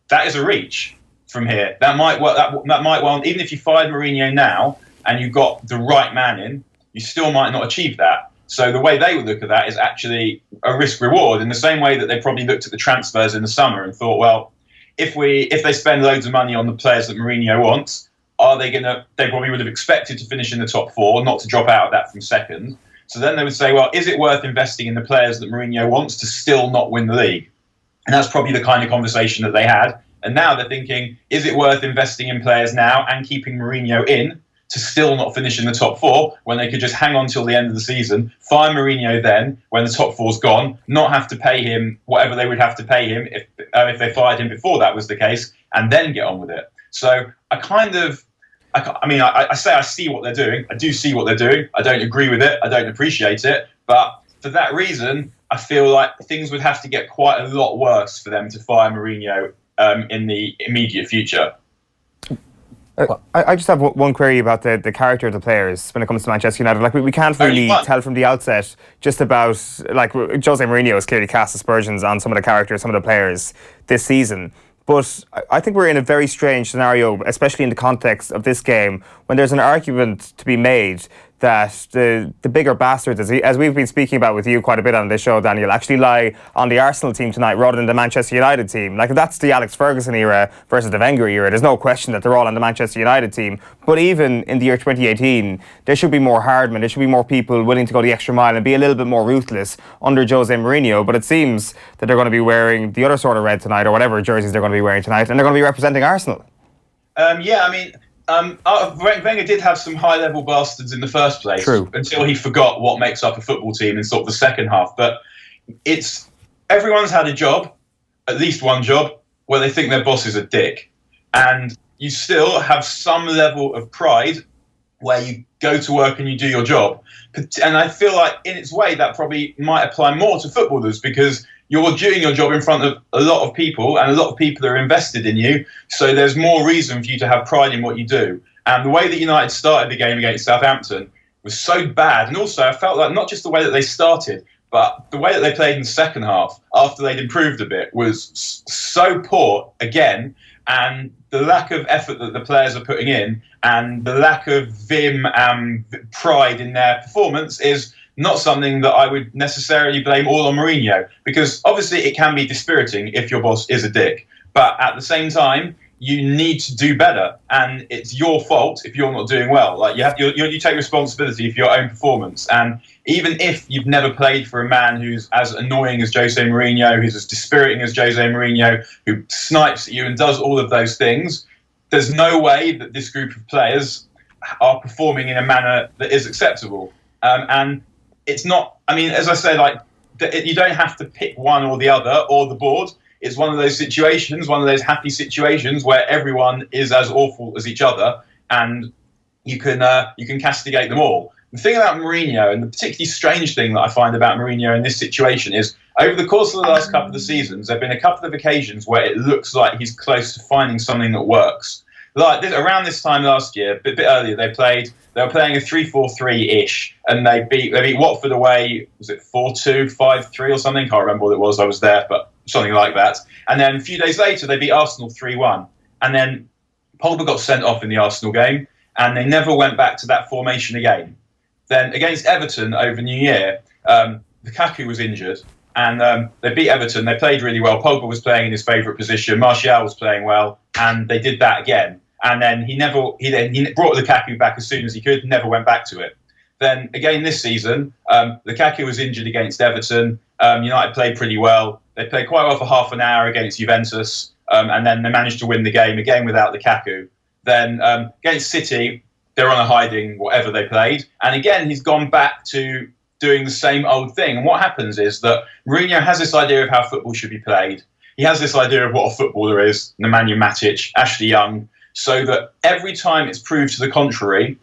that is a reach from here. That might work. That might well. Even if you fired Mourinho now and you got the right man in, you still might not achieve that. So the way they would look at that is actually a risk reward. In the same way that they probably looked at the transfers in the summer and thought, well, if they spend loads of money on the players that Mourinho wants, they probably would have expected to finish in the top 4, not to drop out of that from second. So then they would say, well, is it worth investing in the players that Mourinho wants to still not win the league? And that's probably the kind of conversation that they had. And now they're thinking, is it worth investing in players now and keeping Mourinho in to still not finish in the top 4 when they could just hang on till the end of the season, fire Mourinho then when the top 4's gone, not have to pay him whatever they would have to pay him if they fired him before that was the case, and then get on with it. So I say I see what they're doing. I do see what they're doing. I don't agree with it. I don't appreciate it. But for that reason, I feel like things would have to get quite a lot worse for them to fire Mourinho in the immediate future. I just have one query about the character of the players when it comes to Manchester United. Like we can't really tell from the outset just about, like, José Mourinho has clearly cast aspersions on some of the characters, some of the players this season. But I think we're in a very strange scenario, especially in the context of this game, when there's an argument to be made that the bigger bastards, as we've been speaking about with you quite a bit on this show, Daniel, actually lie on the Arsenal team tonight rather than the Manchester United team. Like, that's the Alex Ferguson era versus the Wenger era. There's no question that they're all on the Manchester United team. But even in the year 2018, there should be more hardmen. There should be more people willing to go the extra mile and be a little bit more ruthless under José Mourinho. But it seems that they're going to be wearing the other sort of red tonight, or whatever jerseys they're going to be wearing tonight, and they're going to be representing Arsenal. Wenger did have some high-level bastards in the first place. True. Until he forgot what makes up a football team in sort of the second half. But everyone's had a job, at least one job, where they think their boss is a dick. And you still have some level of pride where you go to work and you do your job. And I feel like, in its way, that probably might apply more to footballers, because you're doing your job in front of a lot of people, and a lot of people are invested in you. So there's more reason for you to have pride in what you do. And the way that United started the game against Southampton was so bad. And also, I felt like not just the way that they started, but the way that they played in the second half, after they'd improved a bit, was so poor again. And the lack of effort that the players are putting in, and the lack of vim and pride in their performance, is not something that I would necessarily blame all on Mourinho, because obviously it can be dispiriting if your boss is a dick. But at the same time, you need to do better, and it's your fault if you're not doing well. Like, you take responsibility for your own performance. And even if you've never played for a man who's as annoying as José Mourinho, who's as dispiriting as José Mourinho, who snipes at you and does all of those things, there's no way that this group of players are performing in a manner that is acceptable. And it's not, I mean, as I say, like, you don't have to pick one or the other or the board. It's one of those situations, one of those happy situations where everyone is as awful as each other, and you can castigate them all. The thing about Mourinho, and the particularly strange thing that I find about Mourinho in this situation, is over the course of the last couple of seasons, there have been a couple of occasions where it looks like he's close to finding something that works. Like around this time last year, a bit earlier, they were playing a 3-4-3-ish, and they beat Watford away. Was it 4-2, 5-3 or something? Can't remember what it was. I was there, but something like that. And then a few days later, they beat Arsenal 3-1. And then Pogba got sent off in the Arsenal game, and they never went back to that formation again. Then against Everton over New Year, Lukaku was injured, and they beat Everton. They played really well. Pogba was playing in his favourite position. Martial was playing well, and they did that again. And then he brought Lukaku back as soon as he could. Never went back to it. Then again this season, Lukaku was injured against Everton. United played pretty well. They played quite well for half an hour against Juventus, and then they managed to win the game again without Lukaku. Then against City, they're on a hiding, whatever they played. And again, he's gone back to doing the same old thing. And what happens is that Mourinho has this idea of how football should be played. He has this idea of what a footballer is, Nemanja Matic, Ashley Young, so that every time it's proved to the contrary,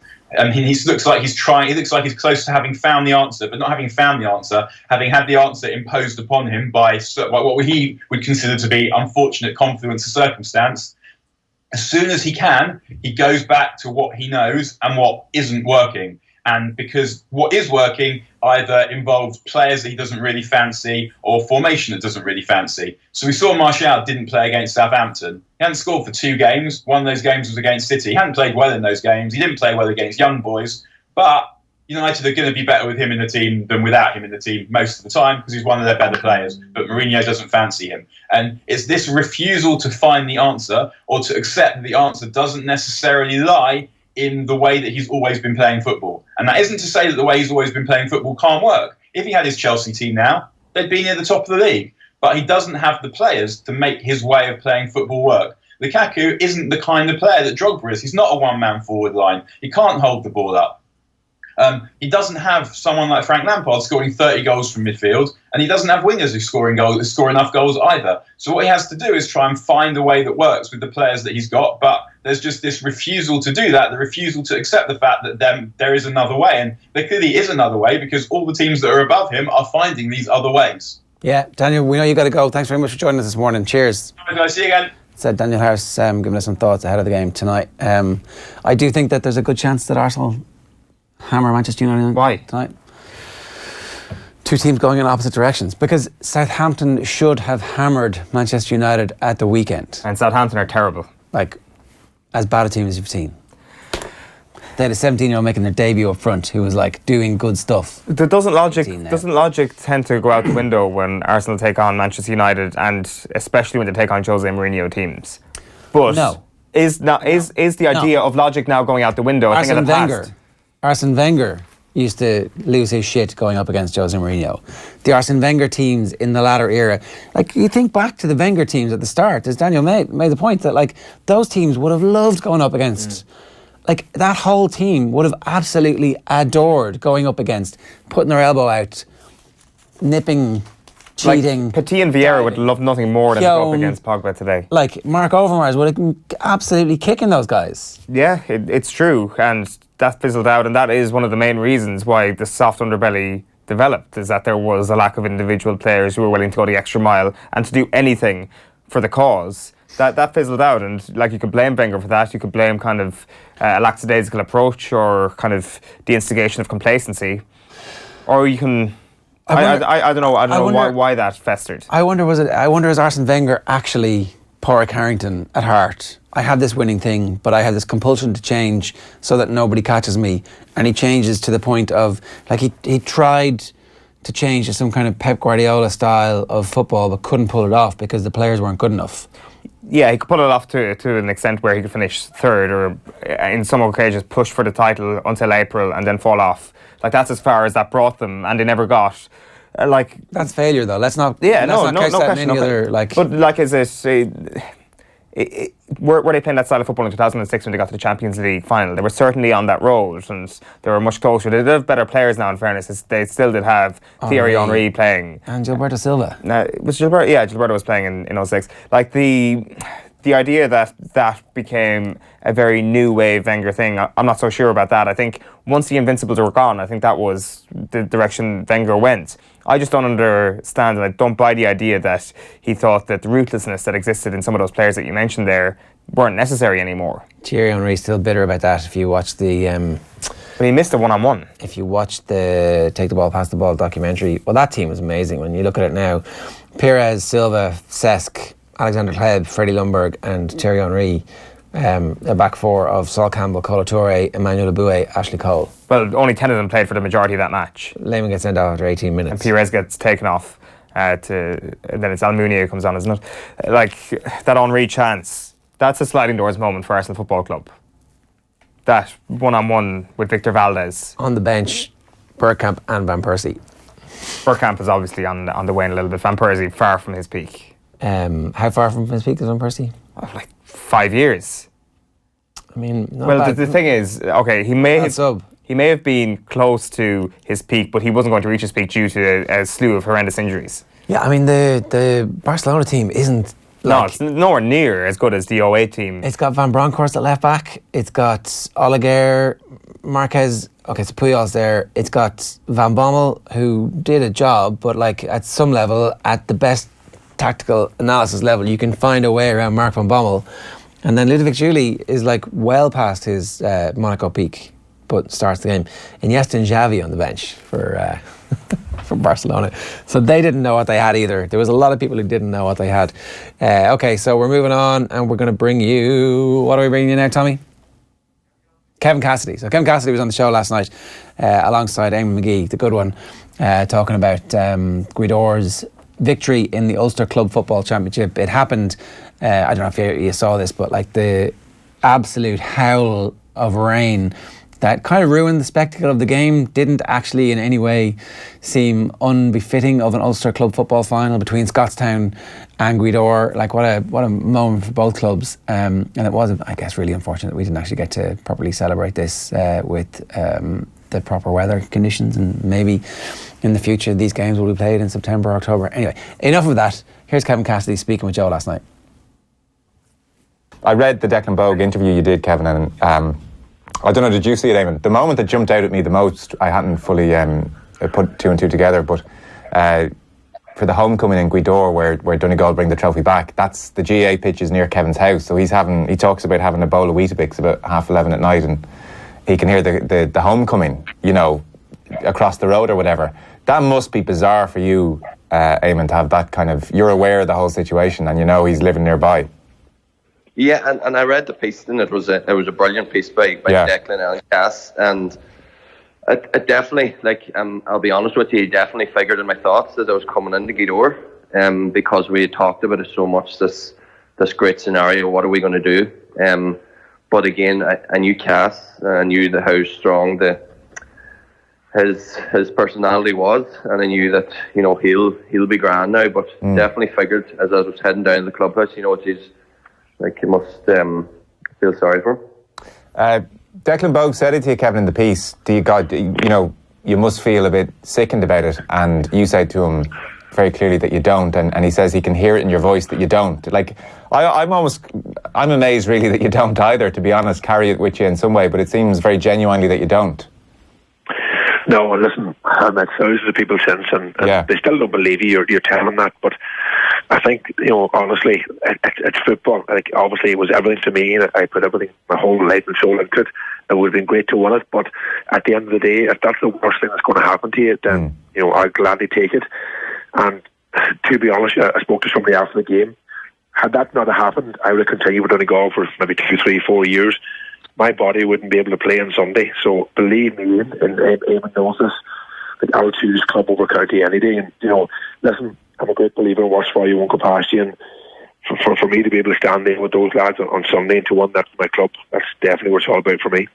he looks like he's close to having found the answer, but not having found the answer, having had the answer imposed upon him by what he would consider to be unfortunate confluence of circumstance. As soon as he can, he goes back to what he knows and what isn't working. And because what is working either involves players that he doesn't really fancy or formation that doesn't really fancy. So we saw Martial didn't play against Southampton. He hadn't scored for 2 games. One of those games was against City. He hadn't played well in those games. He didn't play well against young boys. But United are going to be better with him in the team than without him in the team most of the time because he's one of their better players. But Mourinho doesn't fancy him. And it's this refusal to find the answer or to accept that the answer doesn't necessarily lie in the way that he's always been playing football. And that isn't to say that the way he's always been playing football can't work. If he had his Chelsea team now, they'd be near the top of the league. But he doesn't have the players to make his way of playing football work. Lukaku isn't the kind of player that Drogba is. He's not a one-man forward line. He can't hold the ball up. He doesn't have someone like Frank Lampard scoring 30 goals from midfield, and he doesn't have wingers who score enough goals either. So what he has to do is try and find a way that works with the players that he's got, but there's just this refusal to do that, the refusal to accept the fact that there is another way, and there clearly is another way because all the teams that are above him are finding these other ways. Yeah, Daniel, we know you got to go. Thanks very much for joining us this morning. Cheers. Bye, guys. See you again. Said Daniel Harris, giving us some thoughts ahead of the game tonight. I do think that there's a good chance that Arsenal hammer Manchester United. Why? Tonight. 2 teams going in opposite directions because Southampton should have hammered Manchester United at the weekend. And Southampton are terrible. Like, as bad a team as you've seen. They had a 17-year-old making their debut up front who was like doing good stuff. Doesn't logic tend to go out the window when Arsenal take on Manchester United, and especially when they take on José Mourinho teams? But no. Is the idea of logic now going out the window? I think in the past. Arsene Wenger used to lose his shit going up against José Mourinho. The Arsene Wenger teams in the latter era, like you think back to the Wenger teams at the start, as Daniel made the point that like those teams would have loved going up against. Like that whole team would have absolutely adored going up against, putting their elbow out, nipping, cheating. Like Petit and Vieira would love nothing more than to go up against Pogba today. Like Mark Overmars would have been absolutely kicking those guys. Yeah, it's true, and that fizzled out, and that is one of the main reasons why the soft underbelly developed, is that there was a lack of individual players who were willing to go the extra mile and to do anything for the cause. That fizzled out, and like you could blame Wenger for that. You could blame kind of a lackadaisical approach or kind of the instigation of complacency, or you can. I don't know why that festered. I wonder is Arsene Wenger actually Porrick Harrington at heart? I have this winning thing, but I have this compulsion to change so that nobody catches me. And he changes to the point of, like, he tried to change to some kind of Pep Guardiola style of football, but couldn't pull it off because the players weren't good enough. Yeah, he could pull it off to an extent where he could finish third, or in some occasions push for the title until April and then fall off. Like, that's as far as that brought them, and they never got. That's failure, though. Let's not. Yeah, let's not no catch that question. in any other, like. But like, is it? were they playing that style of football in 2006 when they got to the Champions League final? They were certainly on that road, and they were much closer. They did have better players now, in fairness. They still did have Thierry Henry playing. And Gilberto Silva. Was Gilberto? Yeah, Gilberto was playing in 06. Like, the idea that became a very new wave Wenger thing, I'm not so sure about that. I think once the Invincibles were gone, I think that was the direction Wenger went. I just don't understand, and I don't buy the idea that he thought that the ruthlessness that existed in some of those players that you mentioned there weren't necessary anymore. Thierry Henry's still bitter about that. If you watch the... But he missed a one-on-one. If you watch the Take the Ball, Pass the Ball documentary, well, that team was amazing. When you look at it now, Pires, Silva, Cesc, Alexander Hleb, Freddie Ljungberg and Thierry Henry, a back four of Sol Campbell, Kolo Touré, Emmanuel Aboué, Ashley Cole. Well, only 10 of them played for the majority of that match. Lehmann gets sent off after 18 minutes. And Pires gets taken off, and then it's Almunia who comes on, isn't it? Like, that Henry chance, that's a sliding doors moment for Arsenal Football Club. That one-on-one with Victor Valdez. On the bench, Bergkamp and Van Persie. Bergkamp is obviously on the wane a little bit. Van Persie, far from his peak. How far from his peak is Van Persie? Oh, like 5 years. I mean, not well, bad. The thing is, okay, he may have been close to his peak, but he wasn't going to reach his peak due to a slew of horrendous injuries. Yeah, I mean, the Barcelona team isn't... No, it's nowhere near as good as the 08 team. It's got Van Bronckhorst at left back. It's got Oleguer, Marquez. Okay, so Puyol's there. It's got Van Bommel, who did a job, but like at some level, at the best tactical analysis level, you can find a way around Mark Van Bommel. And then Ludovic Giuly is like well past his Monaco peak, but starts the game. Iniesta and Xavi on the bench for Barcelona. So they didn't know what they had either. There was a lot of people who didn't know what they had. Okay, so we're moving on and we're going to bring you... What are we bringing you now, Tommy? Kevin Cassidy. So Kevin Cassidy was on the show last night alongside Eamon McGee, the good one, talking about Guidor's victory in the Ulster Club Football Championship. It happened, I don't know if you saw this, but like the absolute howl of rain that kind of ruined the spectacle of the game, didn't actually in any way seem unbefitting of an Ulster Club football final between Scottstown and Guidor. Like what a moment for both clubs, and it was, I guess, really unfortunate we didn't actually get to properly celebrate this with the proper weather conditions, and maybe in the future these games will be played in September or October. Anyway, enough of that. Here's Kevin Cassidy speaking with Joe last night. I read the Declan Bogue interview you did, Kevin, and I don't know, did you see it, Eamon? The moment that jumped out at me the most, I hadn't fully put two and two together, but for the homecoming in Guidor where Donegal bring the trophy back, that's the GA pitch is near Kevin's house, so he talks about having a bowl of Weetabix about 11:30 at night, and he can hear the homecoming, you know, across the road or whatever. That must be bizarre for you, Eamon, to have that kind of... You're aware of the whole situation and you know he's living nearby. Yeah, and I read the piece, and it was a brilliant piece by Declan and Cass, and it definitely, like, I'll be honest with you, it definitely figured in my thoughts as I was coming into Guidor, because we had talked about it so much, this great scenario, what are we going to do? But again, I knew Cass, I knew how strong his personality was, and I knew that, you know, he'll be grand now, but definitely figured as I was heading down to the clubhouse, you know, geez, like, you must feel sorry for him. Declan Bogue said it to you, Kevin, in the piece. You know, you must feel a bit sickened about it, and you said to him very clearly that you don't, and he says he can hear it in your voice that you don't. Like, I'm amazed really that you don't either, to be honest, carry it with you in some way, but it seems very genuinely that you don't. No, listen, I've met thousands of people since, and they still don't believe you. You're telling that, but I think, you know, honestly, it's football. Like, obviously, it was everything to me, and I put everything, my whole life and soul into it. It would have been great to win it, but at the end of the day, if that's the worst thing that's going to happen to you, then you know, I'll gladly take it. And to be honest, I spoke to somebody after the game. Had that not happened, I would have continued with Donegal for maybe 2, 3, 4 years. My body wouldn't be able to play on Sunday. So believe me, and Eamon knows this, like, I'll choose club over county any day. And, you know, listen, I'm a great believer in what's for you won't go past you. And for me to be able to stand there with those lads on Sunday and to win that for my club, that's definitely what it's all about for me.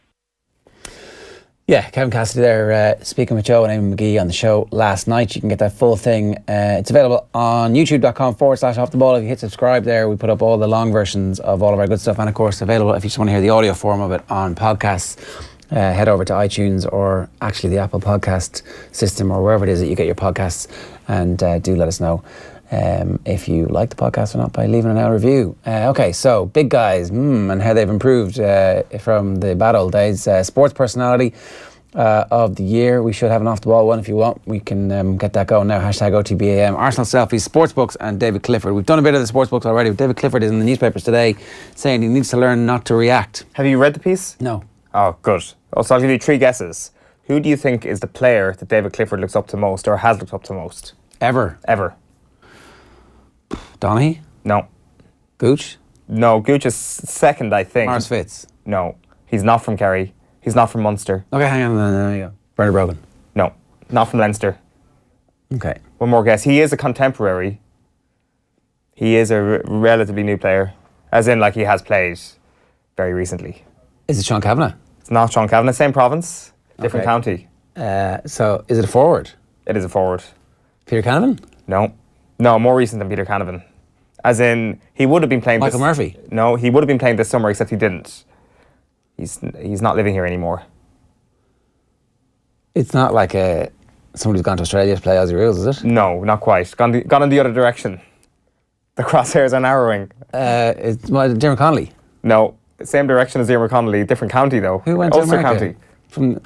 Yeah, Kevin Cassidy there speaking with Joe and Eamon McGee on the show last night. You can get that full thing. It's available on youtube.com/off the ball. If you hit subscribe there, we put up all the long versions of all of our good stuff, and of course available if you just want to hear the audio form of it on podcasts. Head over to iTunes or actually the Apple podcast system or wherever it is that you get your podcasts, and do let us know if you like the podcast or not by leaving an hour review. Okay, so big guys and how they've improved from the bad old days. Sports personality of the year. We should have an off the ball one if you want. We can get that going now. Hashtag OTBAM. Arsenal selfies, sportsbooks, and David Clifford. We've done a bit of the sportsbooks already. But David Clifford is in the newspapers today saying he needs to learn not to react. Have you read the piece? No. Oh, good. So I'll give you 3 guesses. Who do you think is the player that David Clifford looks up to most or has looked up to most? Ever. Donaghy? No. Gooch? No, Gooch is second, I think. Mars Fitz? No. He's not from Kerry. He's not from Munster. Okay, hang on. There you go. Bernard Brogan? No. Not from Leinster. Okay. One more guess. He is a contemporary. He is a relatively new player. As in, like, he has played very recently. Is it Sean Kavanagh? It's not Sean Kavanagh. Same province, different county. So, is it a forward? It is a forward. Peter Canavan? No. No, more recent than Peter Canavan. As in, he would have been playing Michael Murphy? No, he would have been playing this summer, except he didn't. He's not living here anymore. It's not like somebody's gone to Australia to play Aussie rules, is it? No, not quite. Gone in the other direction. The crosshairs are narrowing. It's Dermot Connolly? No, same direction as Dermot Connolly, different county though. Who went to Ulster America? County.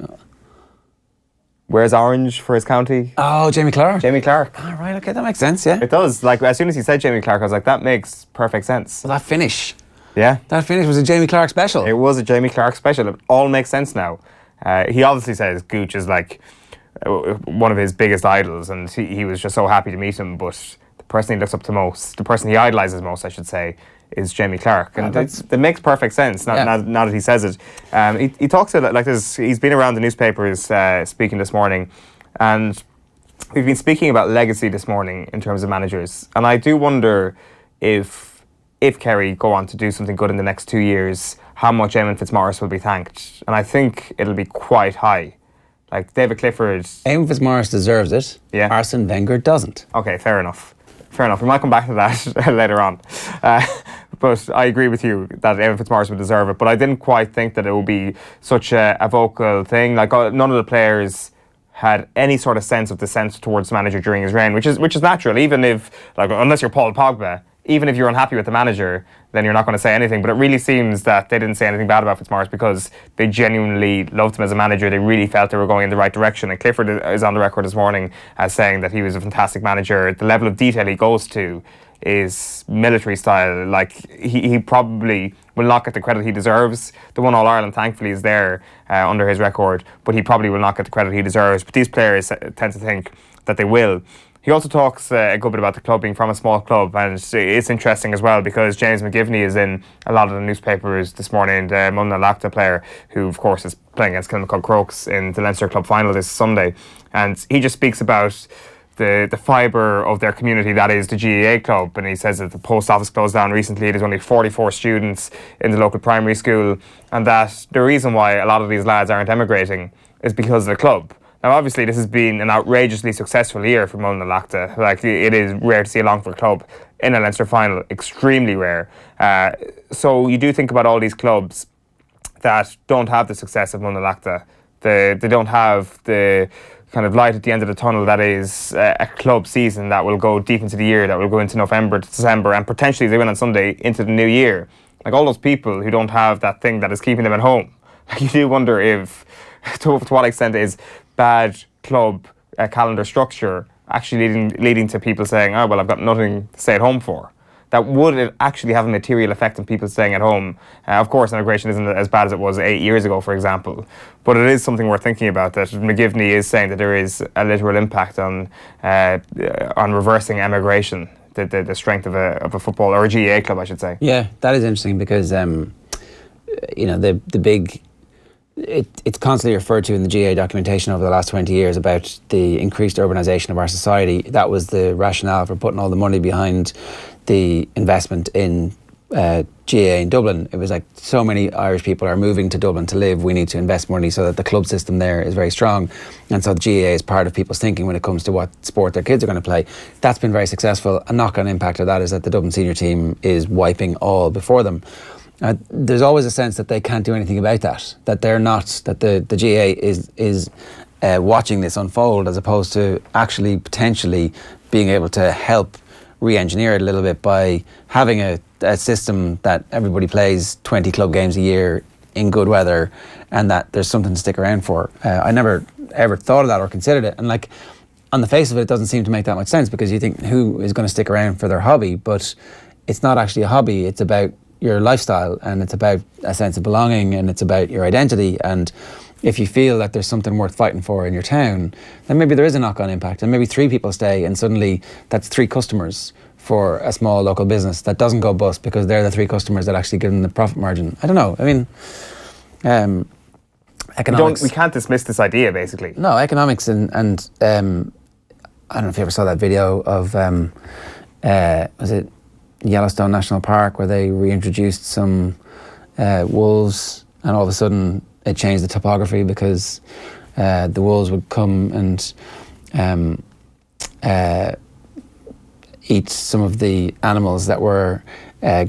Wears orange for his county. Oh, Jamie Clark. Jamie Clark. Oh, right, okay, that makes sense, yeah. It does. Like, as soon as he said Jamie Clark, I was like, that makes perfect sense. Well, that finish. Yeah. That finish was a Jamie Clark special. It was a Jamie Clark special. It all makes sense now. He obviously says Gooch is like one of his biggest idols, and he was just so happy to meet him, but the person he looks up to most, the person he idolises most, I should say, is Jamie Clark. And it makes perfect sense now that he says it. He talks about like this. He's been around the newspapers speaking this morning, and we've been speaking about legacy this morning in terms of managers. And I do wonder if Kerry go on to do something good in the next 2 years, how much Eamon Fitzmaurice will be thanked. And I think it'll be quite high. Like David Clifford. Eamon Fitzmaurice deserves it. Yeah. Arsene Wenger doesn't. Okay, fair enough. We might come back to that later on. But I agree with you that Eamon Fitzmaurice would deserve it. But I didn't quite think that it would be such a vocal thing. Like none of the players had any sort of sense of dissent towards the manager during his reign, which is natural. Even if, like, unless you're Paul Pogba, even if you're unhappy with the manager, then you're not going to say anything. But it really seems that they didn't say anything bad about Fitzmaurice because they genuinely loved him as a manager. They really felt they were going in the right direction. And Clifford is on the record this morning as saying that he was a fantastic manager. The level of detail he goes to is military style. Like, he probably will not get the credit he deserves. The one All-Ireland, thankfully, is there under his record, but he probably will not get the credit he deserves. But these players tend to think that they will. He also talks a good bit about the club being from a small club, and it's interesting as well because James McGivney is in a lot of the newspapers this morning, the Mona Lachta player, who of course is playing against Kilmacud Crokes in the Leinster Club final this Sunday, and he just speaks about the fibre of their community, that is the GAA club, and he says that the post office closed down recently. There's only 44 students in the local primary school, and that the reason why a lot of these lads aren't emigrating is because of the club. Now, obviously, this has been an outrageously successful year for Mona Lachta. Like, it is rare to see a Longford club in a Leinster final, extremely rare. So you do think about all these clubs that don't have the success of Mona Lachta. They don't have the kind of light at the end of the tunnel that is a club season that will go deep into the year, that will go into November, December, and potentially, if they win on Sunday, into the new year. Like, all those people who don't have that thing that is keeping them at home. You do wonder if, to what extent is bad club calendar structure actually leading to people saying, oh, well, I've got nothing to stay at home for. That would it actually have a material effect on people staying at home? Of course, immigration isn't as bad as it was 8 years ago, for example, but it is something worth thinking about, that McGivney is saying that there is a literal impact on reversing emigration, the strength of a football, or a GAA club, I should say. Yeah, that is interesting because, you know, the big... It's constantly referred to in the GA documentation over the last 20 years about the increased urbanisation of our society. That was the rationale for putting all the money behind the investment in GAA in Dublin. It was like so many Irish people are moving to Dublin to live. We need to invest money so that the club system there is very strong. And so the GAA is part of people's thinking when it comes to what sport their kids are going to play. That's been very successful. A knock-on impact of that is that the Dublin senior team is wiping all before them. There's always a sense that they can't do anything about that. That they're not. That the GAA is watching this unfold as opposed to actually potentially being able to help re-engineer it a little bit by having a system that everybody plays 20 club games a year in good weather, and that there's something to stick around for. I never ever thought of that or considered it, and like on the face of it doesn't seem to make that much sense, because you think who is going to stick around for their hobby, but it's not actually a hobby. It's about your lifestyle, and it's about a sense of belonging, and it's about your identity. And if you feel that there's something worth fighting for in your town, then maybe there is a knock-on impact, and maybe 3 people stay, and suddenly that's 3 customers for a small local business that doesn't go bust because they're the 3 customers that actually give them the profit margin. I don't know. I mean, economics. We can't dismiss this idea, basically. No, economics and I don't know if you ever saw that video of was it Yellowstone National Park, where they reintroduced some wolves, and all of a sudden it changed the topography because the wolves would come and eat some of the animals that were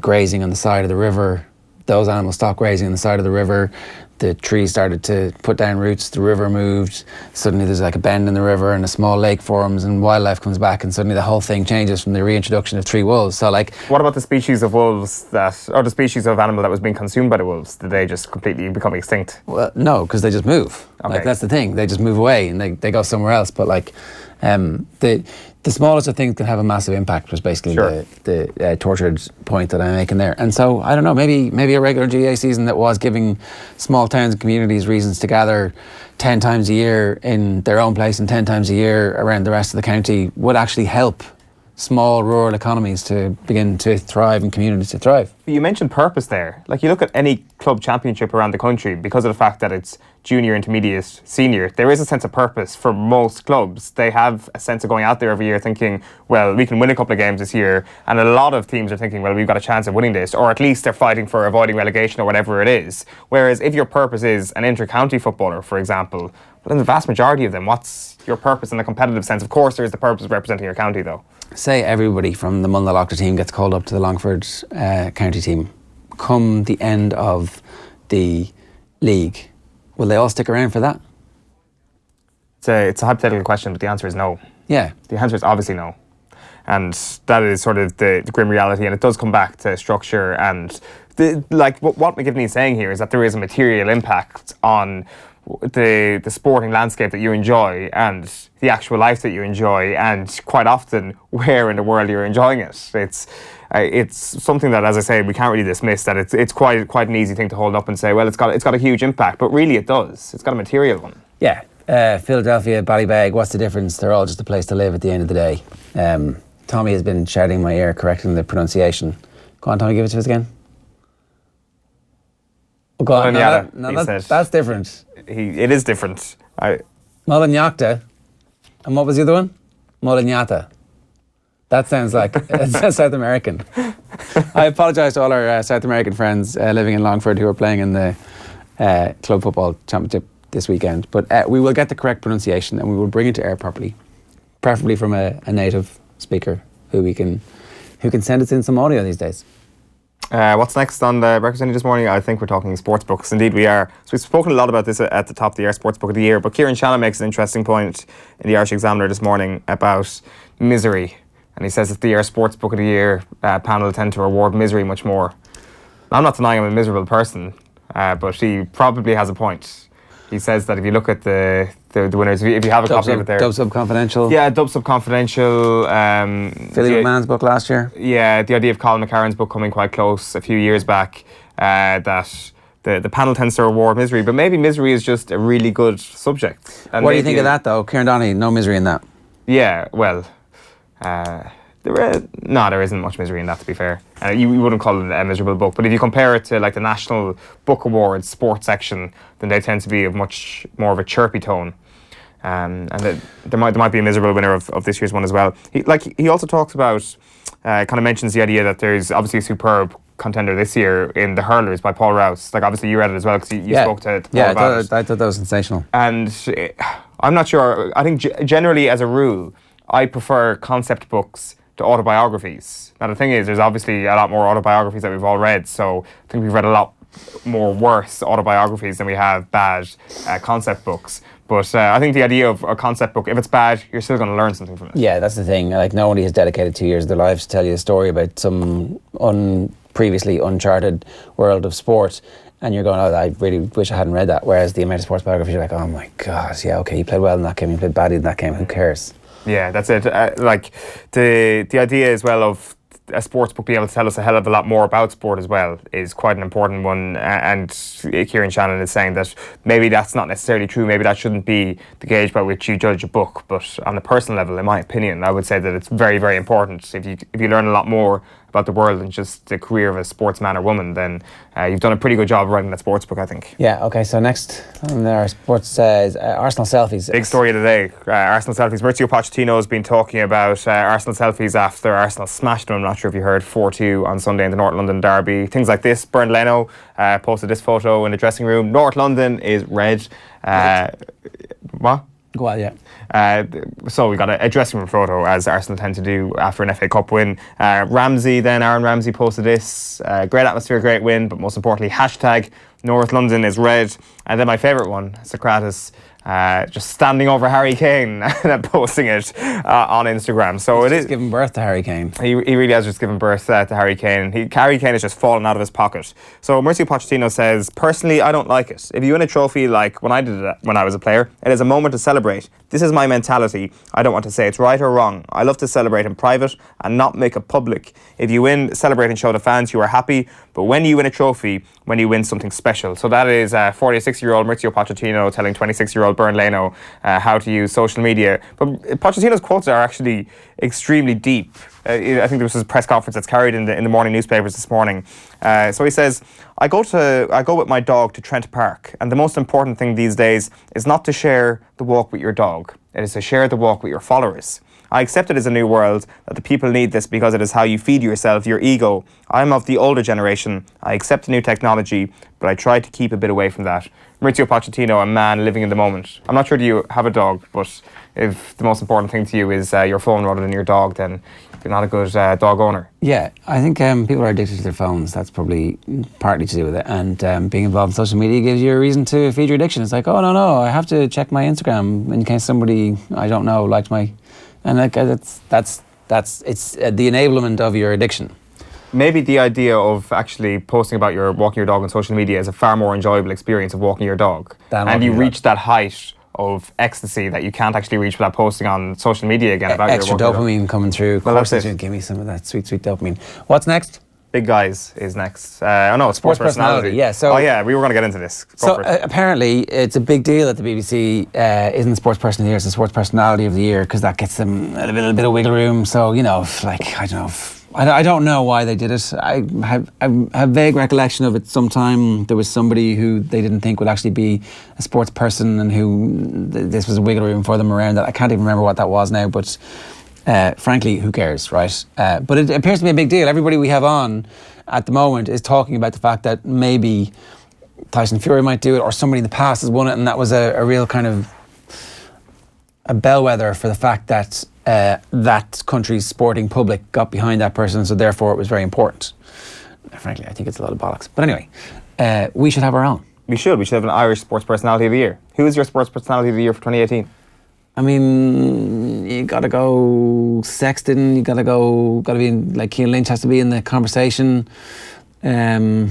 grazing on the side of the river. Those animals stopped grazing on the side of the river. The trees started to put down roots. The river moved. Suddenly there's like a bend in the river and a small lake forms, and wildlife comes back, and suddenly the whole thing changes from the reintroduction of 3 wolves. So like, what about the species of wolves or the species of animal that was being consumed by the wolves? Did they just completely become extinct? Well, no, because they just move. Okay. Like, that's the thing. They just move away and they go somewhere else. But like, the smallest of things can have a massive impact, was basically the tortured point that I'm making there. And so, I don't know, maybe a regular GA season that was giving small towns and communities reasons to gather 10 times a year in their own place and 10 times a year around the rest of the county would actually help small rural economies to begin to thrive and communities to thrive. You mentioned purpose there. Like, you look at any club championship around the country, because of the fact that it's junior, intermediate, senior, there is a sense of purpose for most clubs. They have a sense of going out there every year thinking, well, we can win a couple of games this year, and a lot of teams are thinking, well, we've got a chance of winning this, or at least they're fighting for avoiding relegation or whatever it is. Whereas if your purpose is an inter-county footballer, for example, well, in the vast majority of them, what's your purpose in a competitive sense? Of course, there is the purpose of representing your county, though. Say everybody from the Mundaloughta team gets called up to the Longford county team. Come the end of the league, will they all stick around for that? It's a hypothetical question, but the answer is no. Yeah. The answer is obviously no. And that is sort of the grim reality, and it does come back to structure. And what McGivney is saying here is that there is a material impact on the sporting landscape that you enjoy and the actual life that you enjoy, and quite often where in the world you're enjoying it. It's something that, as I say, we can't really dismiss. That it's quite an easy thing to hold up and say, well, it's got a huge impact, but really it does. It's got a material one. Yeah. Philadelphia, Ballybeg, what's the difference? They're all just a place to live at the end of the day. Tommy has been shouting in my ear, correcting the pronunciation. Go on, Tommy, give it to us again. Oh, go on. That's different. It is different. Mullanyakta. And what was the other one? Mullanyata. That sounds like it's South American. I apologise to all our South American friends living in Longford who are playing in the club football championship this weekend. But we will get the correct pronunciation and we will bring it to air properly, preferably from a native speaker who can send us in some audio these days. What's next on the Breakfast Indy this morning? I think we're talking sportsbooks. Indeed, we are. So we've spoken a lot about this at the top of the Air Sportsbook of the Year, but Kieran Shannon makes an interesting point in the Irish Examiner this morning about misery. And he says that the Air Sportsbook of the Year panel tend to reward misery much more. Now, I'm not denying I'm a miserable person, but he probably has a point. He says that if you look at the winners, if you have a copy of it there. Dub Sub Confidential. Yeah, Dub Sub Confidential. Philly McMahon's book last year. Yeah, the idea of Colin McCarran's book coming quite close a few years back, that the panel tends to reward misery, but maybe misery is just a really good subject. And what do you think of that, though? Kieran Donaghy, no misery in that. Yeah, well, there isn't much misery in that, to be fair. You wouldn't call it a miserable book, but if you compare it to like the National Book Awards sports section, then they tend to be of much more of a chirpy tone. And there might be a miserable winner of this year's one as well. He also talks about, kind of mentions the idea that there's obviously a superb contender this year in the hurlers by Paul Rouse. Like, obviously you read it as well because you spoke to Paul about it. I thought that was sensational. And I'm not sure. I think generally, as a rule, I prefer concept books to autobiographies. Now, the thing is, there's obviously a lot more autobiographies that we've all read, so I think we've read a lot more worse autobiographies than we have bad concept books. But I think the idea of a concept book, if it's bad, you're still going to learn something from it. Yeah, that's the thing. Like, nobody has dedicated 2 years of their lives to tell you a story about some previously uncharted world of sport. And you're going, oh, I really wish I hadn't read that. Whereas the amount of sports biographies, you're like, oh my God, yeah, okay, you played well in that game, you played badly in that game, who cares? Yeah, that's it. Like, the idea as well of a sports book being able to tell us a hell of a lot more about sport as well is quite an important one. And Kieran Shannon is saying that maybe that's not necessarily true. Maybe that shouldn't be the gauge by which you judge a book. But on a personal level, in my opinion, I would say that it's very, very important. If you learn a lot more about the world than just the career of a sportsman or woman, then you've done a pretty good job writing that sports book, I think. Yeah, okay, so next on our sports says Arsenal selfies. Big story of the day, Arsenal selfies. Mauricio Pochettino has been talking about Arsenal selfies after Arsenal smashed them. I'm not sure if you heard, 4-2 on Sunday in the North London derby. Things like this. Bernd Leno posted this photo in the dressing room. North London is red. What? Go on, yeah. So we got a dressing room photo, as Arsenal tend to do after an FA Cup win. Aaron Ramsey posted this. Great atmosphere, great win, but most importantly, hashtag North London is red. And then my favourite one, Socrates, just standing over Harry Kane and posting it on Instagram. So He's just given birth to Harry Kane. He really has just given birth to Harry Kane. Harry Kane has just fallen out of his pocket. So Mauricio Pochettino says, personally, I don't like it. If you win a trophy like when I did it when I was a player, it is a moment to celebrate. This is my mentality. I don't want to say it's right or wrong. I love to celebrate in private and not make it public. If you win, celebrate and show the fans you are happy. But when you win a trophy, when you win something special. So that is 46-year-old Mauricio Pochettino telling 26-year-old Bernd Leno how to use social media. But Pochettino's quotes are actually extremely deep. I think there was a press conference that's carried in the morning newspapers this morning. So he says, I go with my dog to Trent Park, and the most important thing these days is not to share the walk with your dog. It is to share the walk with your followers. I accept it as a new world, that the people need this because it is how you feed yourself, your ego. I'm of the older generation. I accept the new technology, but I try to keep a bit away from that. Mauricio Pochettino, a man living in the moment. I'm not sure do you have a dog, but if the most important thing to you is your phone rather than your dog, then you're not a good dog owner. Yeah, I think people are addicted to their phones. That's probably partly to do with it. And being involved in social media gives you a reason to feed your addiction. It's like, oh, no, I have to check my Instagram in case somebody I don't know liked my... And like it's the enablement of your addiction. Maybe the idea of actually posting about your walking your dog on social media is a far more enjoyable experience of walking your dog. And you reach that height of ecstasy that you can't actually reach without posting on social media again about extra your dopamine coming through. Well, that's it. Give me some of that sweet dopamine. What's next? Big Guys is next. Sports personality. Yeah. So we were going to get into this. Apparently, it's a big deal that the BBC isn't Sports Person of the Year; it's the Sports Personality of the Year because that gets them a little bit of wiggle room. So I don't know why they did it. I have vague recollection of it. Sometime there was somebody who they didn't think would actually be a sports person, and who this was a wiggle room for them around that. I can't even remember what that was now, but. Frankly, who cares, right? But it appears to be a big deal. Everybody we have on at the moment is talking about the fact that maybe Tyson Fury might do it, or somebody in the past has won it, and that was a real kind of a bellwether for the fact that that country's sporting public got behind that person, so therefore it was very important. Frankly, I think it's a lot of bollocks. But anyway, we should have our own. We should have an Irish Sports Personality of the Year. Who is your Sports Personality of the Year for 2018? I mean, you gotta go Sexton. You gotta be like Keane Lynch has to be in the conversation. I'm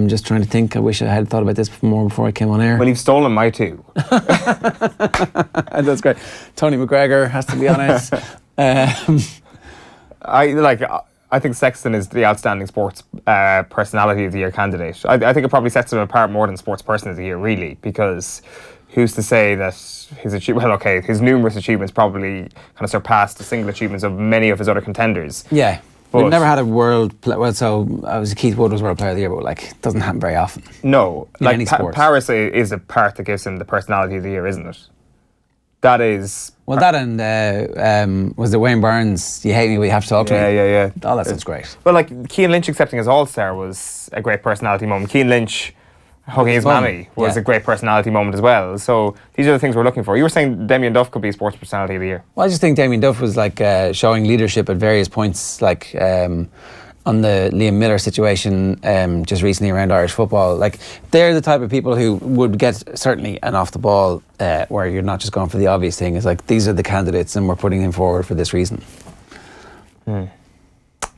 just trying to think. I wish I had thought about this more before I came on air. Well, you've stolen my two. That's great. Tony McGregor has to be on it. I think Sexton is the outstanding sports personality of the year candidate. I think it probably sets him apart more than sports person of the year, really, because. Who's to say that his numerous achievements probably kind of surpassed the single achievements of many of his other contenders. Yeah. But we've never had a world player. Well, so obviously Keith Wood was World Player of the Year, but it doesn't happen very often. No. In any sport. Paris is a part that gives him the personality of the year, isn't it? That is... Well, that and was it Wayne Burns, You Hate Me, We Have to Talk to Me? Yeah. Oh, that sounds great. Well, like, Cian Lynch accepting his All-Star was a great personality moment. Cian Lynch hugging his mammy was a great personality moment as well. So these are the things we're looking for. You were saying Damien Duff could be Sports Personality of the Year. Well, I just think Damien Duff was like showing leadership at various points, like on the Liam Miller situation just recently around Irish football. Like, they're the type of people who would get certainly an off the ball where you're not just going for the obvious thing. It's like, these are the candidates and we're putting them forward for this reason.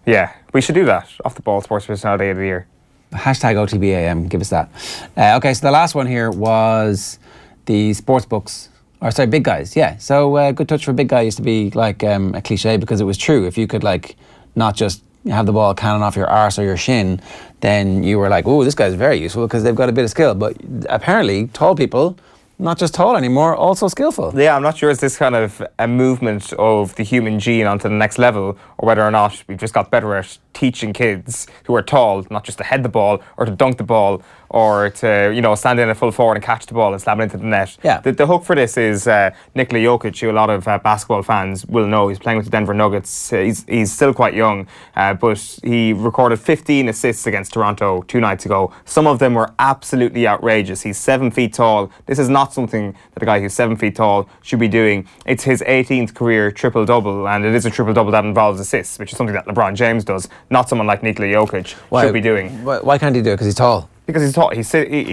Yeah, we should do that. Off the ball Sports Personality of the Year. Hashtag OTBAM, give us that. Okay, so the last one here was the sports books. Or sorry, big guys, yeah. So good touch for a big guy used to be like a cliche because it was true. If you could like not just have the ball cannon off your arse or your shin, then you were like, oh, this guy's very useful because they've got a bit of skill. But apparently tall people, not just tall anymore, also skillful. Yeah, I'm not sure is this kind of a movement of the human gene onto the next level, or whether or not we've just got better at teaching kids who are tall not just to head the ball or to dunk the ball or to, you know, stand in a full forward and catch the ball and slam it into the net. Yeah. The hook for this is Nikola Jokic, who a lot of basketball fans will know. He's playing with the Denver Nuggets. He's still quite young, but he recorded 15 assists against Toronto 2 nights ago. Some of them were absolutely outrageous. He's 7 feet tall. This is not something that a guy who's 7 feet tall should be doing. It's his 18th career triple-double, and it is a triple-double that involves assists, which is something that LeBron James does, not someone like Nikola Jokic should be doing. Why can't he do it? Because he's tall? Because he's tall. He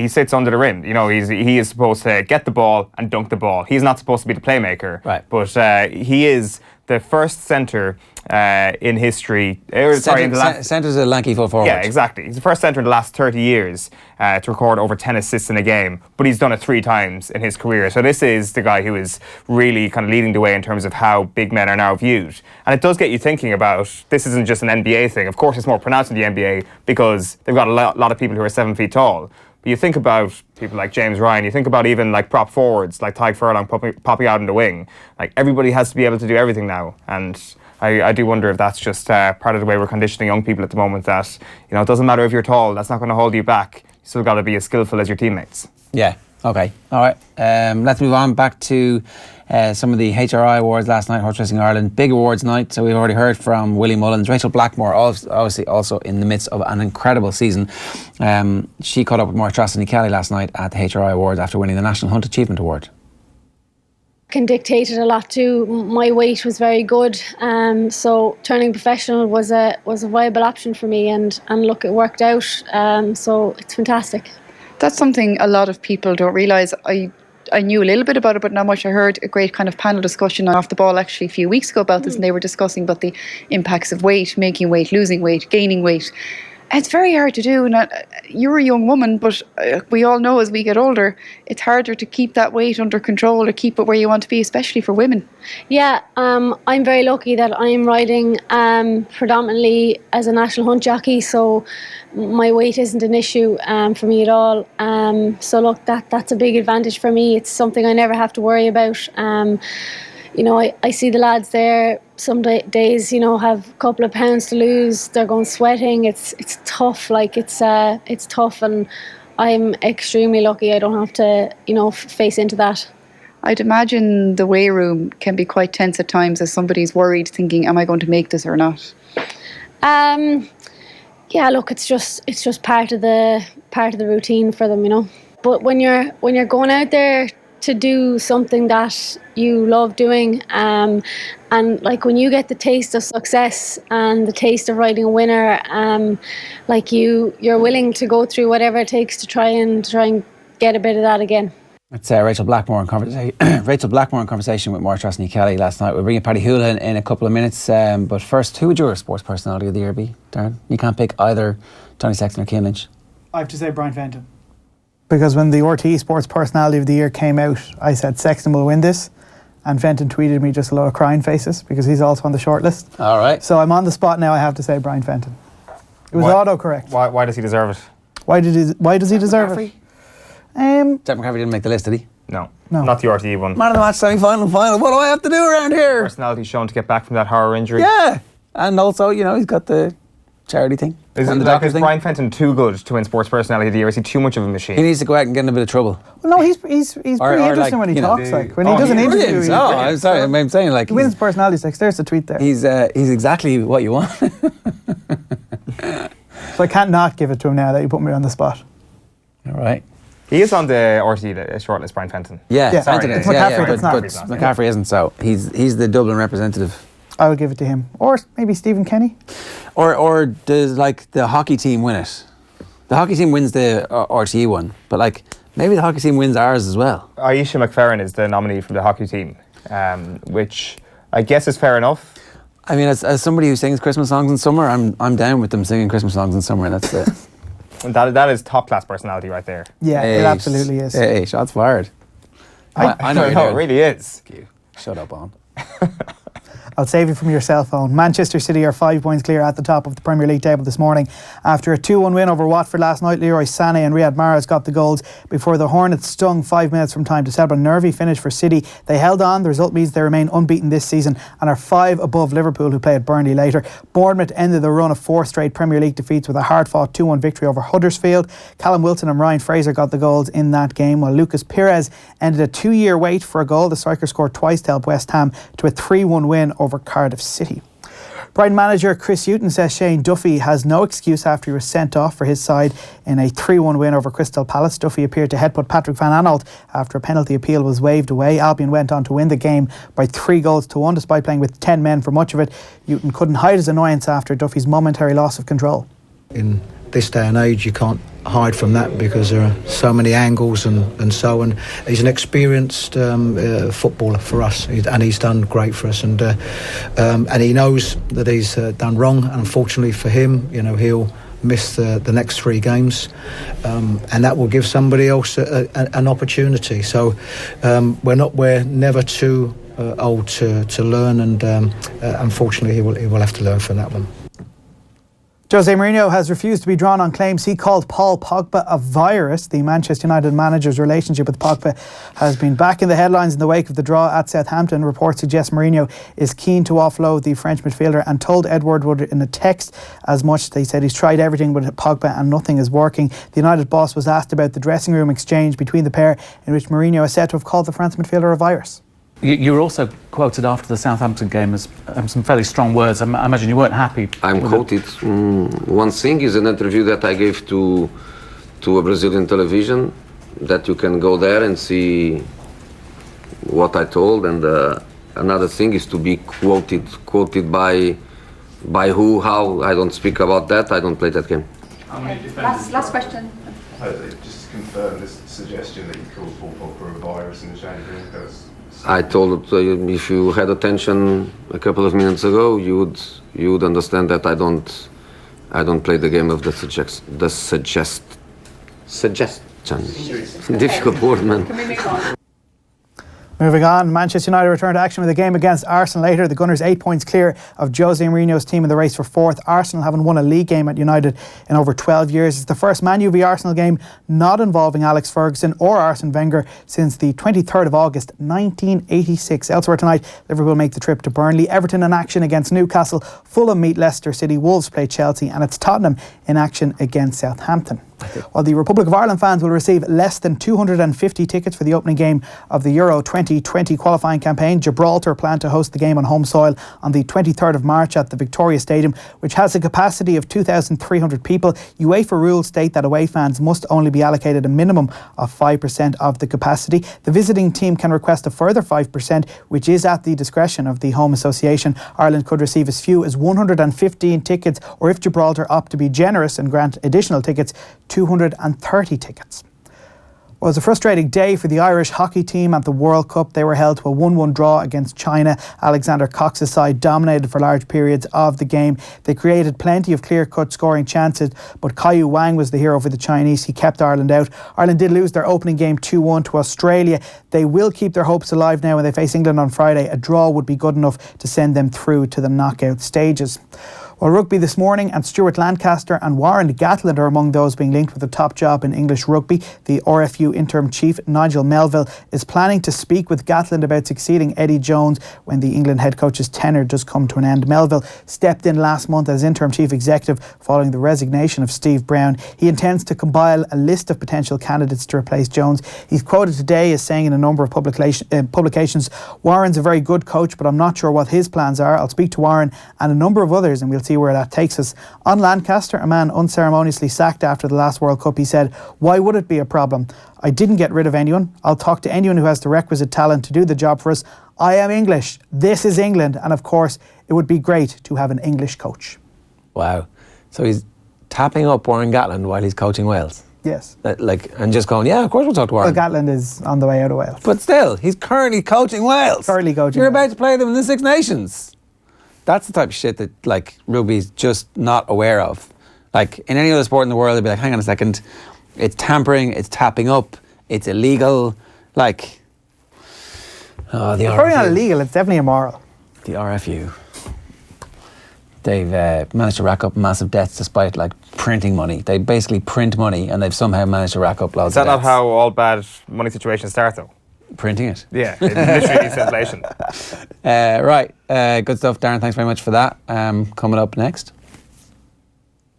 sits under the rim. You know, he is supposed to get the ball and dunk the ball. He's not supposed to be the playmaker. Right. But he is the first centre in history. Centre's a lanky full forward. Yeah, exactly. He's the first centre in the last 30 years to record over 10 assists in a game, but he's done it 3 times in his career. So this is the guy who is really kind of leading the way in terms of how big men are now viewed. And it does get you thinking about, this isn't just an NBA thing. Of course, it's more pronounced in the NBA because they've got a lot of people who are 7 feet tall. But you think about people like James Ryan, you think about even like prop forwards like Tyke Furlong popping out in the wing. Like, everybody has to be able to do everything now. And I do wonder if that's just part of the way we're conditioning young people at the moment, that, you know, it doesn't matter if you're tall, that's not going to hold you back. You still got to be as skillful as your teammates. Yeah. Okay. All right. Let's move on back to some of the HRI awards last night, Horse Racing Ireland. Big awards night. So we've already heard from Willie Mullins. Rachel Blackmore, obviously also in the midst of an incredible season. She caught up with Maura Kelly last night at the HRI awards after winning the National Hunt Achievement Award. Dictated a lot too. My weight was very good, so turning professional was a viable option for me, and look, it worked out. So it's fantastic. That's something a lot of people don't realise. I knew a little bit about it, but not much. I heard a great kind of panel discussion off the ball actually a few weeks ago about this, and they were discussing about the impacts of weight, making weight, losing weight, gaining weight. It's very hard to do, and you're a young woman, but we all know as we get older, it's harder to keep that weight under control or keep it where you want to be, especially for women. Yeah, I'm very lucky that I'm riding predominantly as a national hunt jockey, so my weight isn't an issue for me at all. So look, that's a big advantage for me. It's something I never have to worry about. You know, I see the lads there some days, you know, have a couple of pounds to lose. They're going sweating. It's tough. Like, it's tough, and I'm extremely lucky I don't have to, you know, face into that. I'd imagine the weigh room can be quite tense at times as somebody's worried, thinking, am I going to make this or not? Yeah, look, it's just part of the routine for them, you know. But when you're going out there to do something that you love doing, and like when you get the taste of success and the taste of riding a winner, like you're willing to go through whatever it takes to try and get a bit of that again. It's Rachel Blackmore in conversation with Maura Kelly last night. We'll bring in Paddy Holohan in a couple of minutes, but first, who would your Sports Personality of the Year be, Darren? You can't pick either Tony Sexton or Cian Lynch. I have to say Brian Fenton. Because when the RTE Sports Personality of the Year came out, I said Sexton will win this, and Fenton tweeted me just a lot of crying faces because he's also on the shortlist. All right. So I'm on the spot now. I have to say Brian Fenton. It was auto-correct. Why does he deserve it? Why does he deserve it? Jack McCaffrey didn't make the list, did he? No, not the RTE one. Man of the match, semi-final, final. What do I have to do around here? Personality shown to get back from that horror injury. Yeah, and also, you know, he's got the charity thing? Is doctor's thing? Brian Fenton too good to win Sports Personality of the Year? Is he too much of a machine? He needs to go out and get in a bit of trouble. Well, no, he's pretty interesting when he talks. Like when he does an interview. I'm sorry, I'm saying like he wins personality stakes. There's the tweet there. He's exactly what you want. So I can't not give it to him now that you put me on the spot. All right. He is on the RTE shortlist, Brian Fenton. Yeah, Fenton is. McCaffrey, but McCaffrey isn't. So he's the Dublin representative. I would give it to him, or maybe Stephen Kenny. Or does like the hockey team win it? The hockey team wins the RTE one, but like maybe the hockey team wins ours as well. Aisha McFerrin is the nominee from the hockey team, which I guess is fair enough. I mean, as somebody who sings Christmas songs in summer, I'm down with them singing Christmas songs in summer. That's it. That is top class personality right there. Yeah, it absolutely is. Hey, shots fired. I know it really is. Shut up, on. I'll save you from your cell phone. Manchester City are 5 points clear at the top of the Premier League table this morning. After a 2-1 win over Watford last night, Leroy Sané and Riyad Mahrez got the goals before the Hornets stung 5 minutes from time to settle. A nervy finish for City. They held on. The result means they remain unbeaten this season and are 5 above Liverpool, who play at Burnley later. Bournemouth ended the run of 4 straight Premier League defeats with a hard-fought 2-1 victory over Huddersfield. Callum Wilson and Ryan Fraser got the goals in that game, while Lucas Pires ended a 2-year wait for a goal. The striker scored twice to help West Ham to a 3-1 win over Cardiff City. Brighton manager Chris Hughton says Shane Duffy has no excuse after he was sent off for his side in a 3-1 win over Crystal Palace. Duffy appeared to headbutt Patrick Van Aanholt after a penalty appeal was waved away. Albion went on to win the game by 3-1 despite playing with 10 men for much of it. Hughton couldn't hide his annoyance after Duffy's momentary loss of control. In this day and age, you can't hide from that because there are so many angles and so on. He's an experienced footballer for us, and he's done great for us, and he knows that he's done wrong, and unfortunately for him, he'll miss the next 3 games, and that will give somebody else an opportunity. So we're never too old to learn, and unfortunately he will have to learn from that one. José Mourinho has refused to be drawn on claims he called Paul Pogba a virus. The Manchester United manager's relationship with Pogba has been back in the headlines in the wake of the draw at Southampton. Reports suggest Mourinho is keen to offload the French midfielder and told Ed Woodward in a text as much. They said he's tried everything with Pogba and nothing is working. The United boss was asked about the dressing room exchange between the pair, in which Mourinho is said to have called the France midfielder a virus. You were also quoted after the Southampton game as some fairly strong words. I imagine you weren't happy. I'm quoted. One thing is an interview that I gave to a Brazilian television, that you can go there and see what I told, and another thing is to be quoted by who, how. I don't speak about that. I don't play that game. Last question. Just to confirm this suggestion that you called Paul Pogba a virus in the change room. I told if you had attention a couple of minutes ago, you would understand that I don't play the game of the suggestion. Difficult word, man. Can we move on? Moving on, Manchester United return to action with a game against Arsenal later. The Gunners 8 points clear of José Mourinho's team in the race for 4th. Arsenal haven't won a league game at United in over 12 years. It's the first Man U v Arsenal game not involving Alex Ferguson or Arsene Wenger since the 23rd of August 1986. Elsewhere tonight, Liverpool make the trip to Burnley. Everton in action against Newcastle. Fulham meet Leicester City. Wolves play Chelsea, and it's Tottenham in action against Southampton. While the Republic of Ireland fans will receive less than 250 tickets for the opening game of the Euro 2020 qualifying campaign, Gibraltar plan to host the game on home soil on the 23rd of March at the Victoria Stadium, which has a capacity of 2,300 people. UEFA rules state that away fans must only be allocated a minimum of 5% of the capacity. The visiting team can request a further 5%, which is at the discretion of the home association. Ireland could receive as few as 115 tickets, or if Gibraltar opt to be generous and grant additional tickets, 230 tickets. Well, it was a frustrating day for the Irish hockey team at the World Cup. They were held to a 1-1 draw against China. Alexander Cox's side dominated for large periods of the game. They created plenty of clear-cut scoring chances, but Kaiyu Wang was the hero for the Chinese. He kept Ireland out. Ireland did lose their opening game 2-1 to Australia. They will keep their hopes alive now when they face England on Friday. A draw would be good enough to send them through to the knockout stages. Well, rugby this morning, and Stuart Lancaster and Warren Gatland are among those being linked with the top job in English rugby. The RFU interim chief, Nigel Melville, is planning to speak with Gatland about succeeding Eddie Jones when the England head coach's tenure does come to an end. Melville stepped in last month as interim chief executive following the resignation of Steve Brown. He intends to compile a list of potential candidates to replace Jones. He's quoted today as saying in a number of publications, "Warren's a very good coach, but I'm not sure what his plans are. I'll speak to Warren and a number of others and we'll see where that takes us." On Lancaster, a man unceremoniously sacked after the last World Cup, he said, "Why would it be a problem? I didn't get rid of anyone. I'll talk to anyone who has the requisite talent to do the job for us. I am English. This is England. And of course, it would be great to have an English coach." Wow. So he's tapping up Warren Gatland while he's coaching Wales? Yes. And just going, yeah, of course we'll talk to Warren. Well, Gatland is on the way out of Wales. But still, he's currently coaching Wales. You're about to play them in the Six Nations. That's the type of shit that, like, rugby's just not aware of. Like, in any other sport in the world, they'd be like, hang on a second, it's tampering, it's tapping up, it's illegal. Like, the It's RFU. probably not illegal, it's definitely immoral. The RFU. They've managed to rack up massive debts despite, like, printing money. They basically print money and they've somehow managed to rack up loads Is that of not debts. how all bad money situations start, though? Printing it? Yeah, it literally needs inflation. Right, good stuff, Darren. Thanks very much for that. Coming up next.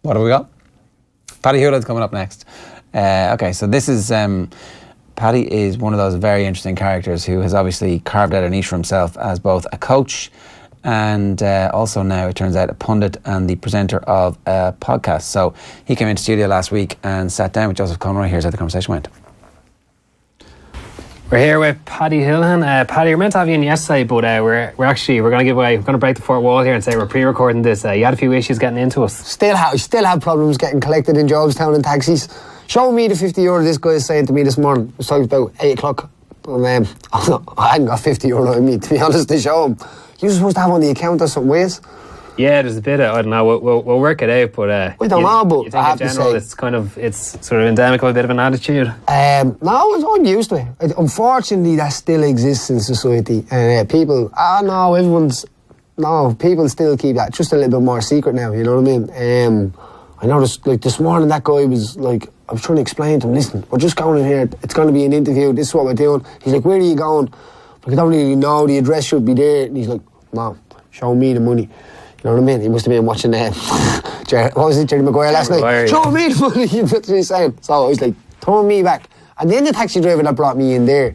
What have we got? Paddy Holohan's coming up next. Okay, so this is... Paddy is one of those very interesting characters who has obviously carved out a niche for himself as both a coach and also now, it turns out, a pundit and the presenter of a podcast. So he came into studio last week and sat down with Joseph Conroy. Here's how the conversation went. We're here with Paddy Holohan. Paddy, we're meant to have you in yesterday, but we're going to break the fourth wall here and say we're pre-recording this. You had a few issues getting into us. Still have problems getting collected in Jobestown in taxis. Show me the €50 this guy is saying to me this morning. It was talking about 8 o'clock. I hadn't got €50 in me, to be honest, to show him. You're supposed to have on the account or something, ways. Yeah, there's a bit of, I don't know, we'll work it out, but... I don't know, but I have in general, to say... it's sort of endemic of a bit of an attitude. No, I'm used to it. Unfortunately, that still exists in society. People still keep that just a little bit more secret now, you know what I mean? I noticed, like, this morning, that guy was like, I was trying to explain to him, listen, we're just going in here, it's going to be an interview, this is what we're doing. He's like, where are you going? Like, I don't really know, the address should be there. And he's like, no, show me the money. You know what I mean? He must have been watching what was it, Jerry Maguire last night? Yeah. Show me the money, that's what he's saying. So I was like, throw me back. And then the taxi driver that brought me in there,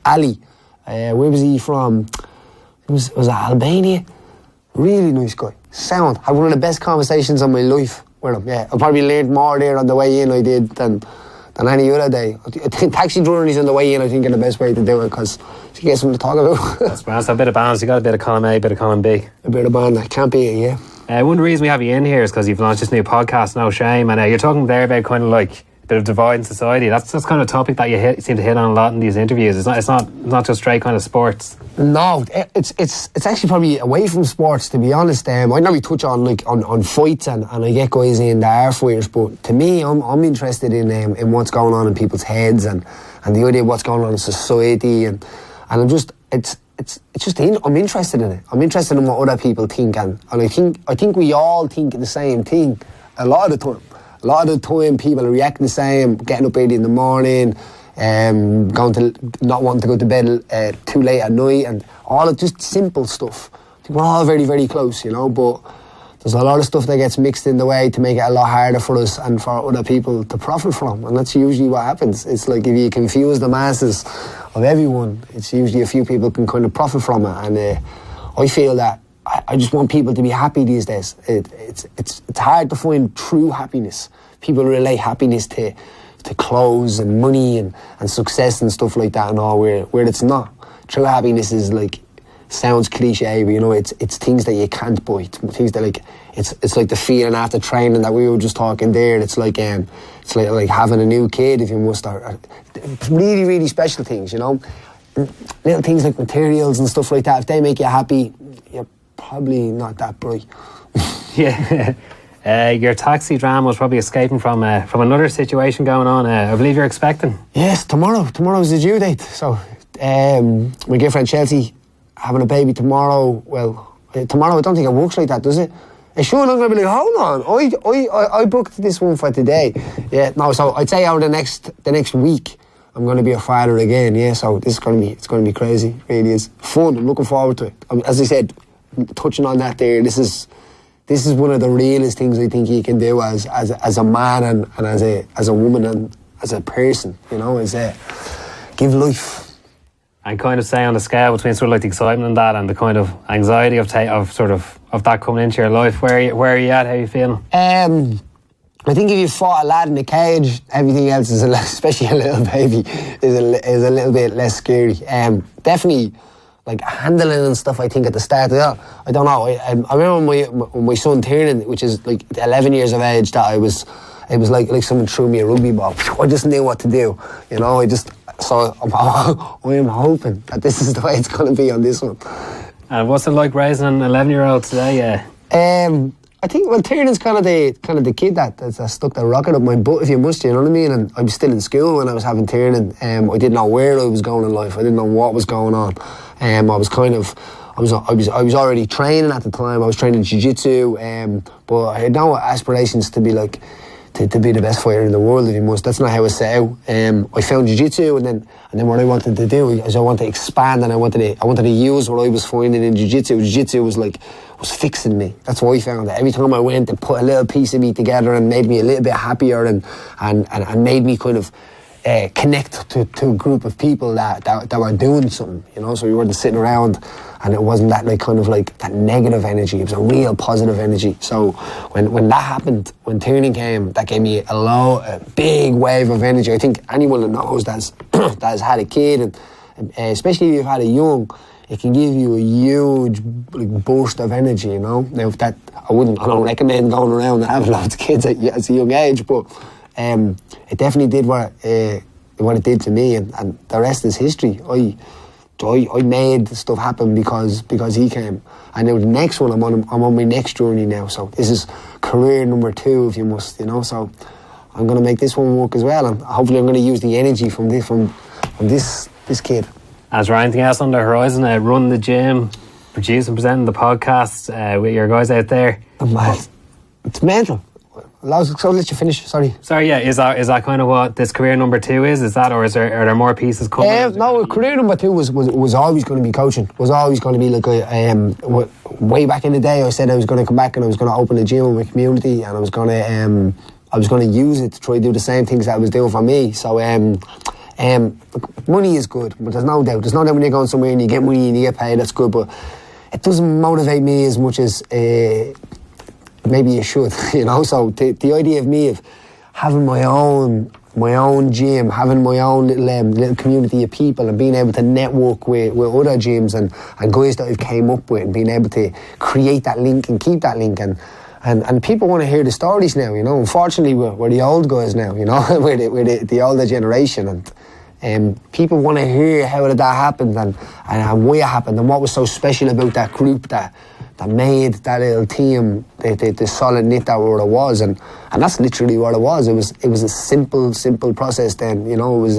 Ali, where was he from? Was it Albania? Really nice guy. Sound. Had one of the best conversations of my life with him. Yeah, I probably learned more there on the way in I did than any other day. I think taxi journeys on the way in, I think, are the best way to do it because you get something to talk about. That's bad. So a bit of balance. You got a bit of column A, a bit of column B. A bit of balance. Can't beat it, yeah. One reason we have you in here is because you've launched this new podcast, No Shame, and you're talking there about kind of like a bit of divide in society. That's kind of a topic that you seem to hit on a lot in these interviews. It's not just straight kind of sports. No, it's actually probably away from sports, to be honest. I know we touch on on fights and I get guys in that are fighters, but to me, I'm interested in what's going on in people's heads and the idea of what's going on in society and I'm just I'm interested in it. I'm interested in what other people think and I think we all think the same thing a lot of the time. A lot of the time, people are reacting the same, getting up early in the morning, not wanting to go to bed too late at night, and all of just simple stuff. I think we're all very, very close, you know, but there's a lot of stuff that gets mixed in the way to make it a lot harder for us and for other people to profit from, and that's usually what happens. It's like if you confuse the masses of everyone, it's usually a few people can kind of profit from it, and I feel that I just want people to be happy these days. It's hard to find true happiness. People relate happiness to clothes and money and success and stuff like that and all, where it's not. True happiness is like, sounds cliche, but you know, it's things that you can't buy. Things that like, it's like the feeling after training that we were just talking there. It's like having a new kid if you must. Or really, really special things, you know. Little things like materials and stuff like that. If they make you happy, you're probably not that bright. Yeah. Your taxi drama was probably escaping from another situation going on. I believe you're expecting. Yes, tomorrow's the due date. So my girlfriend Chelsea having a baby tomorrow. Well, tomorrow I don't think it works like that, does it? And sure, I'm going to be like, hold on, I booked this one for today. Yeah, no, so I'd say over the next week, I'm going to be a father again. Yeah, so it's going to be crazy. It really is fun. I'm looking forward to it. As I said, touching on that there, this is one of the realest things I think you can do as a man and as a woman and as a person. You know, is give life. And kind of say on the scale between sort of like the excitement and that and the kind of anxiety of that coming into your life, where are you at? How are you feeling? I think if you fought a lad in a cage, everything else is, especially a little baby, is a little bit less scary. Definitely, like handling and stuff. I think at the start, I don't know. I remember when my son Darren, which is like 11 years of age, that it was like someone threw me a rugby ball. I just knew what to do. You know, So I am hoping that this is the way it's going to be on this one. And what's it like raising an 11-year-old today? I think Tiernan kind of the kid that stuck the rocket up my butt, if you must, you know what I mean. And I was still in school when I was having Tiernan. I didn't know where I was going in life. I didn't know what was going on. I was already training at the time. I was training jiu-jitsu, but I had no aspirations to be like. To be the best fighter in the world, if you must. That's not how it set out. I found jiu-jitsu, and then what I wanted to do is I wanted to expand, and I wanted to use what I was finding in jiu-jitsu. Jiu-jitsu was fixing me. That's what I found. Every time I went, it put a little piece of me together and made me a little bit happier, and made me kind of connect to a group of people that were doing something. You know, so we weren't sitting around. And it wasn't that that negative energy. It was a real positive energy. So when that happened, when Tiernan came, that gave me a big wave of energy. I think anyone that knows that has had a kid, and especially if you've had a young, it can give you a huge burst of energy. You know. Now I don't recommend going around and having lots of kids at a young age, but it definitely did what it did to me, and the rest is history. I made stuff happen because he came. And now the next one, I'm on my next journey now. So this is career number 2, if you must, you know. So I'm going to make this one work as well, and hopefully I'm going to use the energy from this kid. Is there anything else on the horizon? Run the gym, producing, presenting the podcast with your guys out there. It's mental. So I'll let you finish. Sorry, yeah. Is that kind of what this career number 2 is? Is that, or are there more pieces coming? No, career number 2 was always going to be coaching. Was always going to be like way back in the day. I said I was going to come back and I was going to open a gym in my community, and I was going to use it to try to do the same things that I was doing for me. So money is good, but there's no doubt when you're going somewhere and you get money and you get paid, that's good. But it doesn't motivate me as much as. Maybe you should, you know. So the idea of me of having my own gym, having my own little community of people, and being able to network with other gyms and guys that I've came up with, and being able to create that link and keep that link, and people want to hear the stories now, you know. Unfortunately, we're the old guys now, you know. we're the older generation, and people want to hear how did that happen and why it happened and what was so special about that group that made that little team the solid knit that what it was, and that's literally what it was. It was a simple process then, you know. It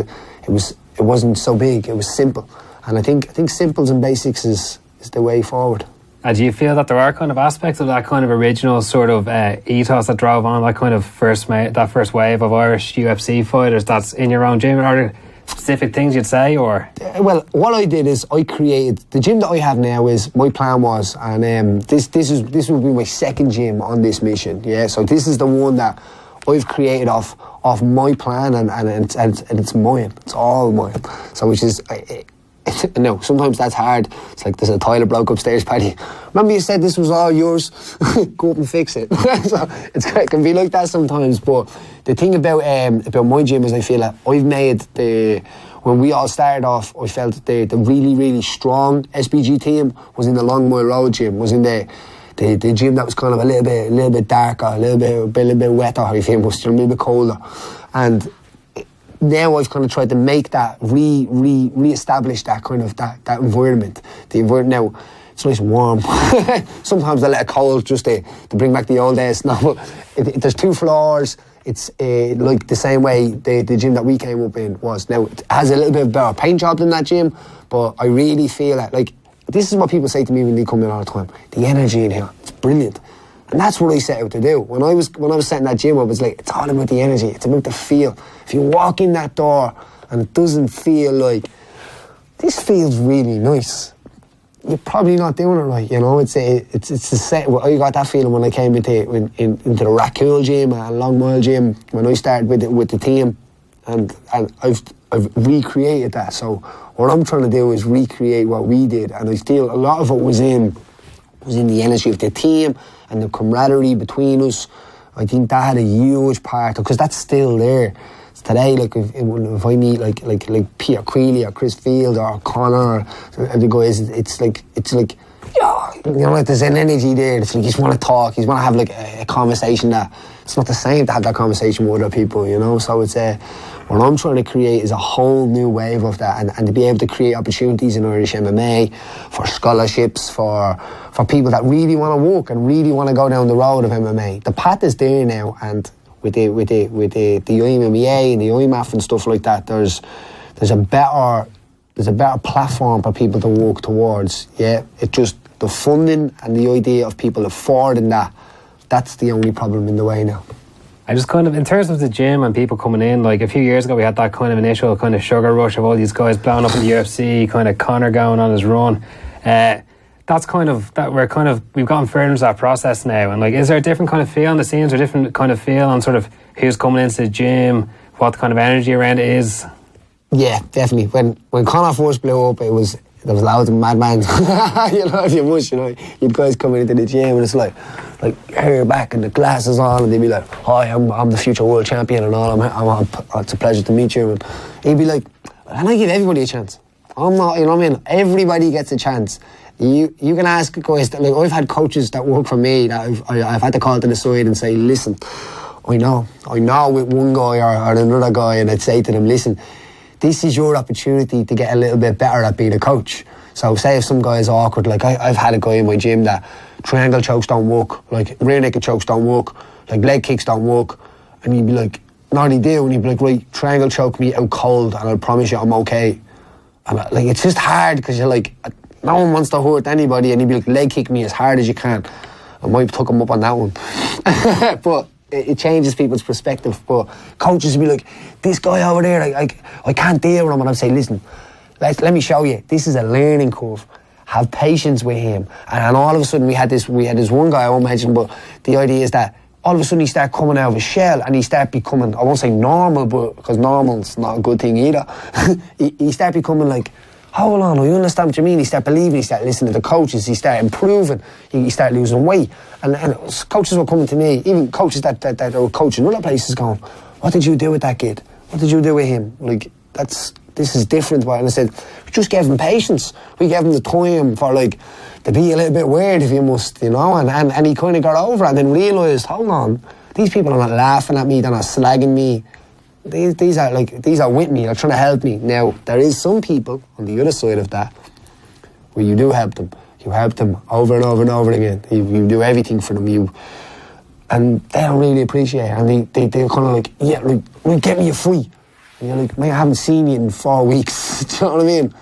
wasn't so big. It was simple, and I think simples and basics is the way forward. Do you feel that there are kind of aspects of that kind of original sort of ethos that drove on that kind of first wave of Irish UFC fighters that's in your own gym? Are there specific things you'd say, or? Well, what I did is I created the gym that I have now. Is my plan was, and this will be my second gym on this mission. Yeah, so this is the one that I've created off my plan, and it's mine. It's all mine. So which is. No, sometimes that's hard. It's like there's a toilet broke upstairs, Paddy. Remember you said this was all yours? Go up and fix it. So it can be like that sometimes. But the thing about my gym is I feel that I've made when we all started off, I felt the really, really strong SBG team was in the Long Mile Road gym, was in the gym that was kind of a little bit darker, a little bit wetter, if you must, a little bit colder. And now I've kind of tried to make that re-establish that kind of that environment. The environment now, it's nice and warm. Sometimes I let it cold just to bring back the old days. No, there's 2 floors. It's like the same way the gym that we came up in was. Now it has a little bit of better paint job than that gym, but I really feel that, like, this is what people say to me when they come in all the time. The energy in here, it's brilliant. And that's what I set out to do. When I was setting that gym up, it's like, it's all about the energy. It's about the feel. If you walk in that door and it doesn't feel like, this feels really nice, you're probably not doing it right, you know. It's the set. I got that feeling when I came into the Rackcool gym and Long Mile gym when I started with the team, and I've recreated that. So what I'm trying to do is recreate what we did, and I feel a lot of it was in the energy of the team and the camaraderie between us. I think that had a huge part, because that's still there. Today, like if I meet like Peter Creeley or Chris Field or Connor or the guys, it's like yeah, you know, like there's an energy there. It's like you just want to talk, you just want to have like a conversation that it's not the same to have that conversation with other people, you know. So it's what I'm trying to create is a whole new wave of that, and to be able to create opportunities in Irish MMA for scholarships for people that really want to walk and really want to go down the road of MMA. The path is there now, and with the IMMA and the IMAF and stuff like that, there's a better platform for people to walk towards. Yeah, it just, the funding and the idea of people affording that's the only problem in the way now. I just kind of, in terms of the gym and people coming in, like a few years ago we had that kind of initial kind of sugar rush of all these guys blowing up in the UFC, kind of Conor going on his run. That's kind of, we've gotten further into that process now. And like, is there a different kind of feel on the scenes, or a different kind of feel on sort of who's coming into the gym, what the kind of energy around it is? Yeah, definitely. When Conor first blew up, there was loads of madmen. You know, if you must, you know, you'd guys coming into the gym and it's like hair back and the glasses on, and they'd be like, "Hi, I'm the future world champion and all. It's a pleasure to meet you." And he'd be like, "And I give everybody a chance. I'm not, you know what I mean? Everybody gets a chance." You can ask guys that, like, I've had coaches that work for me that I've had to call to the side and say, "Listen, I know with one guy or another guy," and I'd say to them, "Listen, this is your opportunity to get a little bit better at being a coach." So say if some guy is awkward, like I've had a guy in my gym that triangle chokes don't work, like rear naked chokes don't work, like leg kicks don't work, and he'd be like, "No, they do," and he'd be like, "Right, triangle choke me out cold and I'll promise you I'm okay." And like, it's just hard because you're like, no one wants to hurt anybody, and he'd be like, "Leg kick me as hard as you can." I might took him up on that one. But it changes people's perspective. But coaches would be like, "This guy over there, I can't deal with him." And I'd say, "Listen, let me show you. This is a learning curve. Have patience with him." And all of a sudden we had this one guy, I won't mention, but the idea is that all of a sudden he started coming out of his shell and he started becoming, I won't say normal, but because normal's not a good thing either. he started becoming like, "Hold on, I understand what you mean." He started believing, he started listening to the coaches, he started improving, he started losing weight. And coaches were coming to me, even coaches that were coaching other places, going, "What did you do with that kid? What did you do with him? Like, this is different." And I said, "We just gave him patience. We gave him the time for like to be a little bit weird, if you must, you know." And he kind of got over it and then realised, hold on, these people are not laughing at me, they're not slagging me. These are with me, they're trying to help me. Now, there is some people on the other side of that where you do help them. You help them over and over and over again. You do everything for them. And they don't really appreciate it. And they're kind of like, "Yeah, like, get me a free." And you're like, "Man, I haven't seen you in 4 weeks." Do you know what I mean?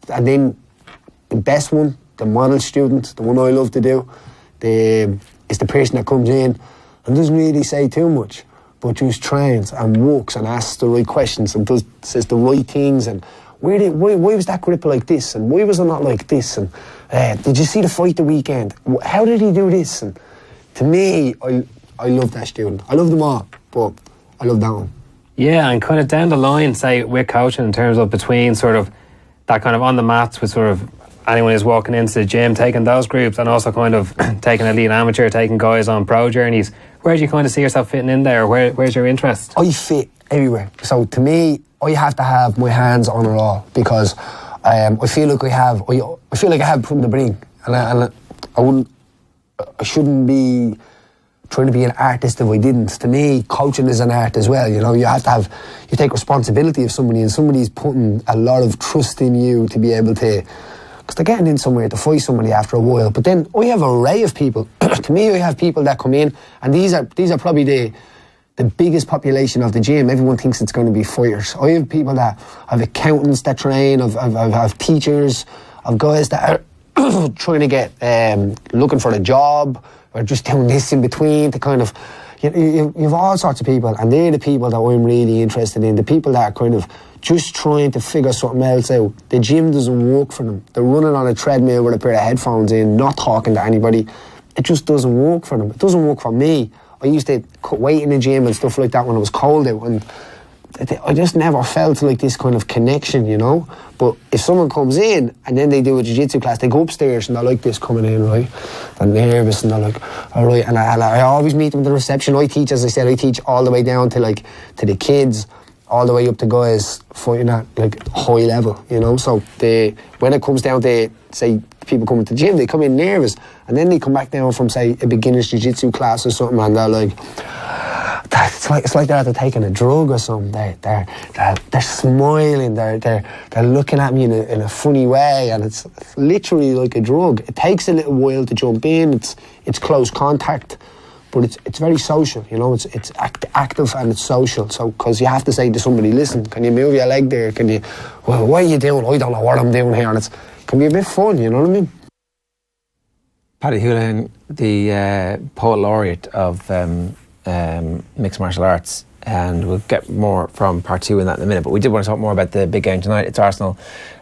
And then the best one, the model student, the one I love to do, is the person that comes in and doesn't really say too much, but just trains and walks and asks the right questions and says the right things. And why was that grip like this? And why was it not like this? And did you see the fight the weekend? How did he do this? And to me, I love that student. I love them all, but I love that one. Yeah, and kind of down the line, say, with coaching in terms of between sort of that kind of on the mats with sort of anyone who's walking into the gym, taking those groups, and also kind of taking elite amateur, taking guys on pro journeys. Where do you kind of see yourself fitting in there? Where's your interest? I fit everywhere. So to me, I have to have my hands on it all, because I feel like I have something to bring, and I shouldn't be trying to be an artist if I didn't. To me, coaching is an art as well. You know, you take responsibility of somebody, and somebody's putting a lot of trust in you to be able to, because they're getting in somewhere to fight somebody after a while. But then I have an array of people. To me, I have people that come in, and these are probably the biggest population of the gym. Everyone thinks it's going to be fighters. I have people that have accountants that train, of teachers, of guys that are trying to get, looking for a job, or just doing this in between to kind of, you've all sorts of people, and they're the people that I'm really interested in, the people that are kind of just trying to figure something else out. The gym doesn't work for them. They're running on a treadmill with a pair of headphones in, not talking to anybody. It just doesn't work for them. It doesn't work for me. I used to cut weight in the gym and stuff like that when it was cold out, and I just never felt like this kind of connection, you know. But if someone comes in and then they do a jiu-jitsu class, they go upstairs and they're like this coming in, right? They're nervous and they're like, all right. And I always meet them at the reception. I teach, as I said, I teach all the way down to the kids, all the way up to guys fighting at like high level, you know. So when it comes down to, say, people coming to the gym, they come in nervous, and then they come back down from, say, a beginner's jiu-jitsu class or something, and they're like, it's like they're after taking a drug or something. They're smiling, they're looking at me in a funny way, and it's literally like a drug. It takes a little while to jump in. It's close contact, but it's very social, you know. It's active and it's social. So because you have to say to somebody, listen, can you move your leg there? Can you? Well, what are you doing? I don't know what I'm doing here, and it can be a bit fun, you know what I mean? Paddy Holohan, the poet laureate of mixed martial arts, and we'll get more from part 2 in that in a minute, but we did want to talk more about the big game tonight. It's Arsenal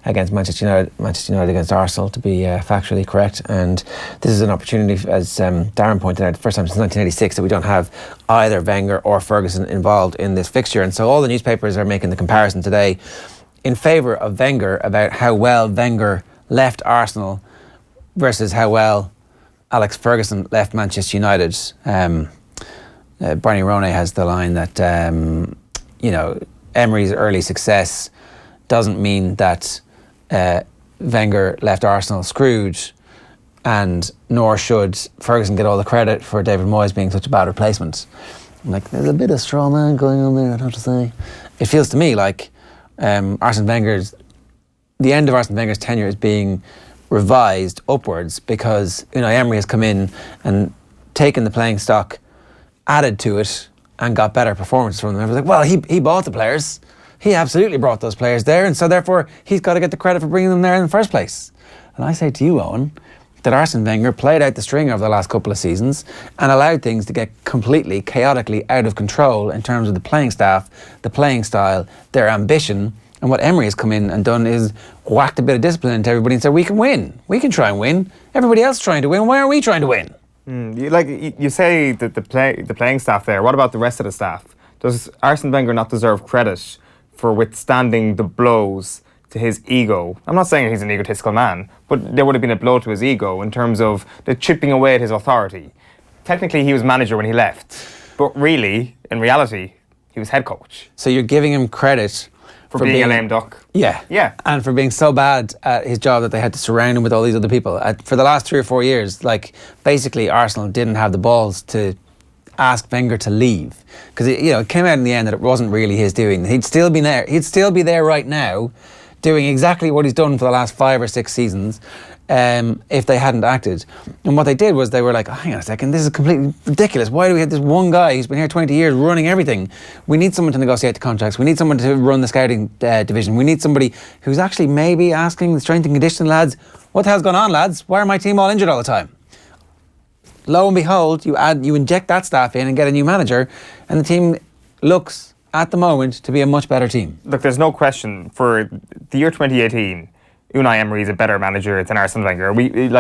against Manchester United, Manchester United against Arsenal, to be factually correct, and this is an opportunity, as Darren pointed out, the first time since 1986 that we don't have either Wenger or Ferguson involved in this fixture, and so all the newspapers are making the comparison today in favour of Wenger about how well Wenger left Arsenal versus how well Alex Ferguson left Manchester United. Barney Ronay has the line that, Emery's early success doesn't mean that Wenger left Arsenal screwed, and nor should Ferguson get all the credit for David Moyes being such a bad replacement. I'm like, there's a bit of straw man going on there, I'd have to say. It feels to me like the end of Arsene Wenger's tenure is being revised upwards because Unai Emery has come in and taken the playing stock, added to it, and got better performances from them. Everyone's like, well, he bought the players. He absolutely brought those players there, and so therefore he's got to get the credit for bringing them there in the first place. And I say to you, Owen, that Arsene Wenger played out the string over the last couple of seasons and allowed things to get completely, chaotically out of control in terms of the playing staff, the playing style, their ambition. And what Emery has come in and done is whacked a bit of discipline into everybody and said, we can win. We can try and win. Everybody else is trying to win. Why aren't we trying to win? You say that the playing staff there. What about the rest of the staff? Does Arsene Wenger not deserve credit for withstanding the blows to his ego? I'm not saying he's an egotistical man, but there would have been a blow to his ego in terms of the chipping away at his authority. Technically, he was manager when he left, but really, in reality, he was head coach. So you're giving him credit for being a lame duck. Yeah. And for being so bad at his job that they had to surround him with all these other people. For the last 3 or 4 years, basically Arsenal didn't have the balls to ask Wenger to leave. Because it came out in the end that it wasn't really his doing. He'd still be there right now, doing exactly what he's done for the last 5 or 6 seasons, if they hadn't acted. And what they did was they were like, hang on a second, this is completely ridiculous. Why do we have this one guy who's been here 20 years running everything? We need someone to negotiate the contracts. We need someone to run the scouting division. We need somebody who's actually maybe asking the strength and conditioning lads, what the hell's going on, lads? Why are my team all injured all the time? Lo and behold, you inject that staff in and get a new manager, and the team looks, at the moment, to be a much better team. Look, there's no question, for the year 2018, Unai Emery is a better manager than Arsene Wenger.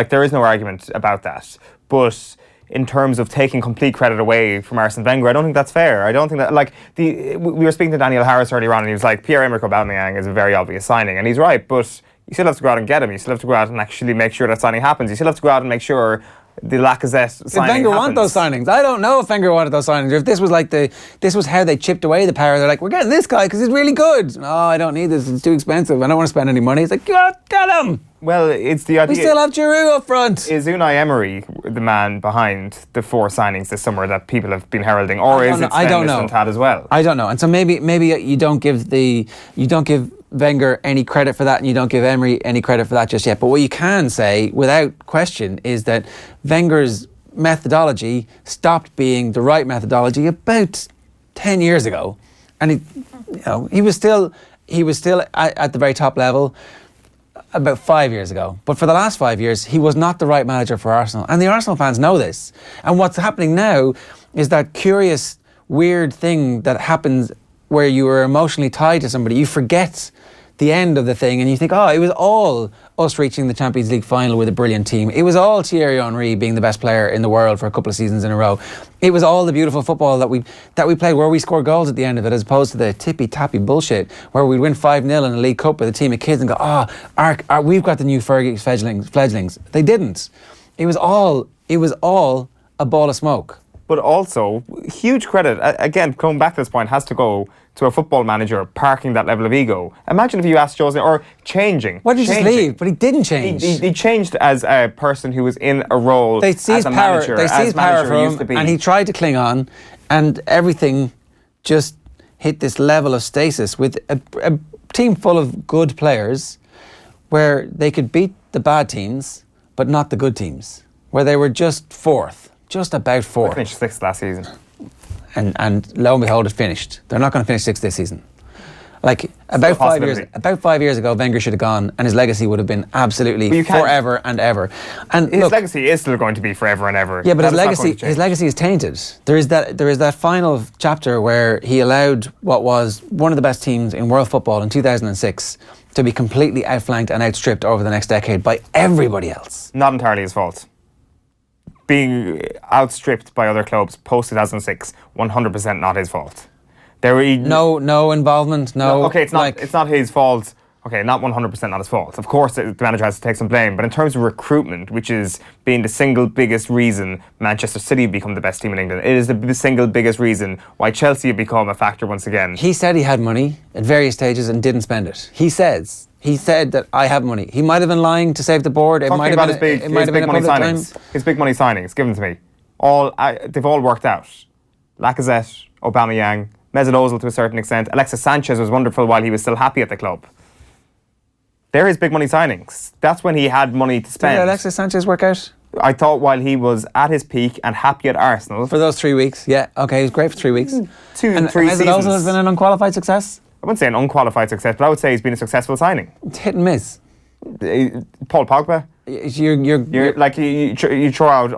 There is no argument about that. But in terms of taking complete credit away from Arsene Wenger, I don't think that's fair. I don't think that, we were speaking to Daniel Harris earlier on, and he was like, Pierre-Emerick Aubameyang is a very obvious signing, and he's right, but you still have to go out and get him. You still have to go out and actually make sure that signing happens. You still have to go out and make sure the Lacazette signing Did Wenger happens. want those signings? I don't know if Wenger wanted those signings. If this was how they chipped away the power, they're like, we're getting this guy because he's really good. No, I don't need this. It's too expensive. I don't want to spend any money. It's like, get him. Well, it's the idea. We still have Giroud up front. Is Unai Emery the man behind the 4 signings this summer that people have been heralding, or is it Sven Mislintat as well? I don't know. And so maybe you don't give Wenger any credit for that, and you don't give Emery any credit for that just yet. But what you can say, without question, is that Wenger's methodology stopped being the right methodology about 10 years ago, and he was still at the very top level. about 5 years ago. But for the last 5 years, he was not the right manager for Arsenal. And the Arsenal fans know this. And what's happening now is that curious, weird thing that happens where you are emotionally tied to somebody. You forget the end of the thing and you think, oh, it was all us reaching the Champions League final with a brilliant team. It was all Thierry Henry being the best player in the world for a couple of seasons in a row. It was all the beautiful football that we played where we scored goals at the end of it, as opposed to the tippy-tappy bullshit where we'd win 5-0 in a League Cup with a team of kids and go, we've got the new Fergie fledglings. They didn't. It was all a ball of smoke. But also, huge credit, again, coming back to this point, has to go to a football manager parking that level of ego. Imagine if you asked José, or changing. Why did he just leave? But he didn't change. He changed as a person who was in a role as a manager. They seized power from him, and he tried to cling on, and everything just hit this level of stasis with a team full of good players where they could beat the bad teams, but not the good teams, where they were just fourth. Just about fourth. They finished sixth last season. And lo and behold, it finished. They're not going to finish sixth this season. Like, about 5 years ago, Wenger should have gone, and his legacy would have been absolutely forever and ever. And his legacy is still going to be forever and ever. Yeah, but his legacy is tainted. There is that final chapter where he allowed what was one of the best teams in world football in 2006 to be completely outflanked and outstripped over the next decade by everybody else. Not entirely his fault. Being outstripped by other clubs post-2006, 100% not his fault. No involvement, no... Okay, it's not his fault. Okay, not 100% not his fault. Of course, the manager has to take some blame, but in terms of recruitment, which is being the single biggest reason Manchester City have become the best team in England, it is the single biggest reason why Chelsea have become a factor once again. He said he had money at various stages and didn't spend it. He said that I have money. He might have been lying to save the board. It might have been a public time. His big money signings, give them to me. They've all worked out. Lacazette, Aubameyang, Mesut Ozil to a certain extent. Alexis Sanchez was wonderful while he was still happy at the club. They're his big money signings. That's when he had money to spend. Did Alexis Sanchez work out? I thought while he was at his peak and happy at Arsenal. For those 3 weeks, yeah. Okay, he was great for 3 weeks. 3 seasons. Mesut Ozil has been an unqualified success? I wouldn't say an unqualified success, but I would say he's been a successful signing. It's hit and miss. Paul Pogba. You're like you throw out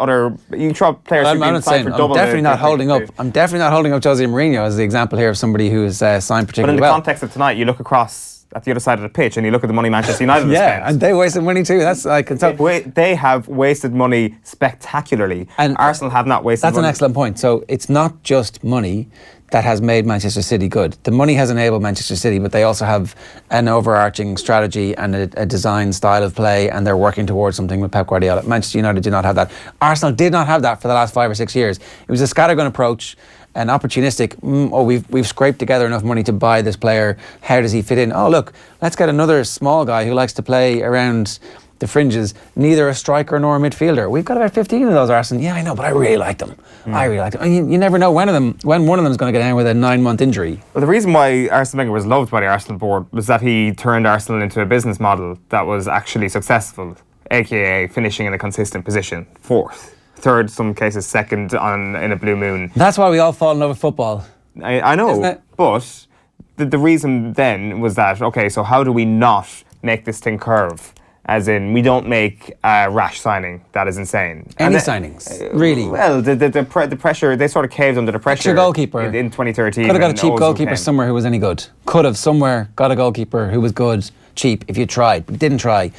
players who've been signed for double. I'm definitely not holding up José Mourinho as the example here of somebody who is signed particularly well. But in the context of tonight, you look across at the other side of the pitch and you look at the money Manchester United has spent. And they wasted money too. That's like they have wasted money spectacularly, and Arsenal have not wasted. That's money. An excellent point. So it's not just money that has made Manchester City good. The money has enabled Manchester City, but they also have an overarching strategy and a design style of play, and they're working towards something with Pep Guardiola. Manchester United did not have that. Arsenal did not have that for the last 5 or 6 years. It was a scattergun approach, an opportunistic, we've scraped together enough money to buy this player. How does he fit in? Oh, look, let's get another small guy who likes to play around the fringes, neither a striker nor a midfielder. We've got about 15 of those, Arsenal. Yeah, I know, but I really like them. I really like them. You never know when one of them is going to get down with a 9-month injury. Well, the reason why Arsene Wenger was loved by the Arsenal board was that he turned Arsenal into a business model that was actually successful, aka finishing in a consistent position, fourth, third, some cases second in a blue moon. That's why we all fall in love with football. I know, but the reason then was that, okay, so how do we not make this thing curve? As in, we don't make a rash signing that is insane. Any signings, really? Well, the pressure, they sort of caved under the pressure. Your goalkeeper in 2013. Could have got a cheap goalkeeper somewhere who was any good. Could have somewhere got a goalkeeper who was good, cheap, if you tried, but didn't try.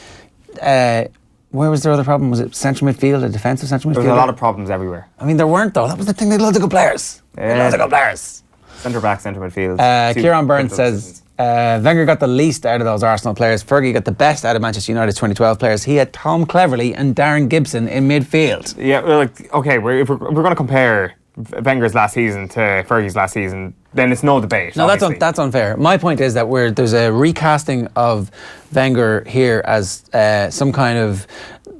Where was their other problem? Was it central midfield, a defensive central midfield? There was a lot of problems everywhere. I mean, there weren't though. That was the thing. They had loads of good players. Loads of good players. Centre back, centre midfield. Kieran Burns says Wenger got the least out of those Arsenal players. Fergie got the best out of Manchester United's 2012 players. He had Tom Cleverley and Darren Gibson in midfield. Yeah, well, if we're going to compare Wenger's last season to Fergie's last season, then it's no debate. No, that's unfair. My point is that there's a recasting of Wenger here as some kind of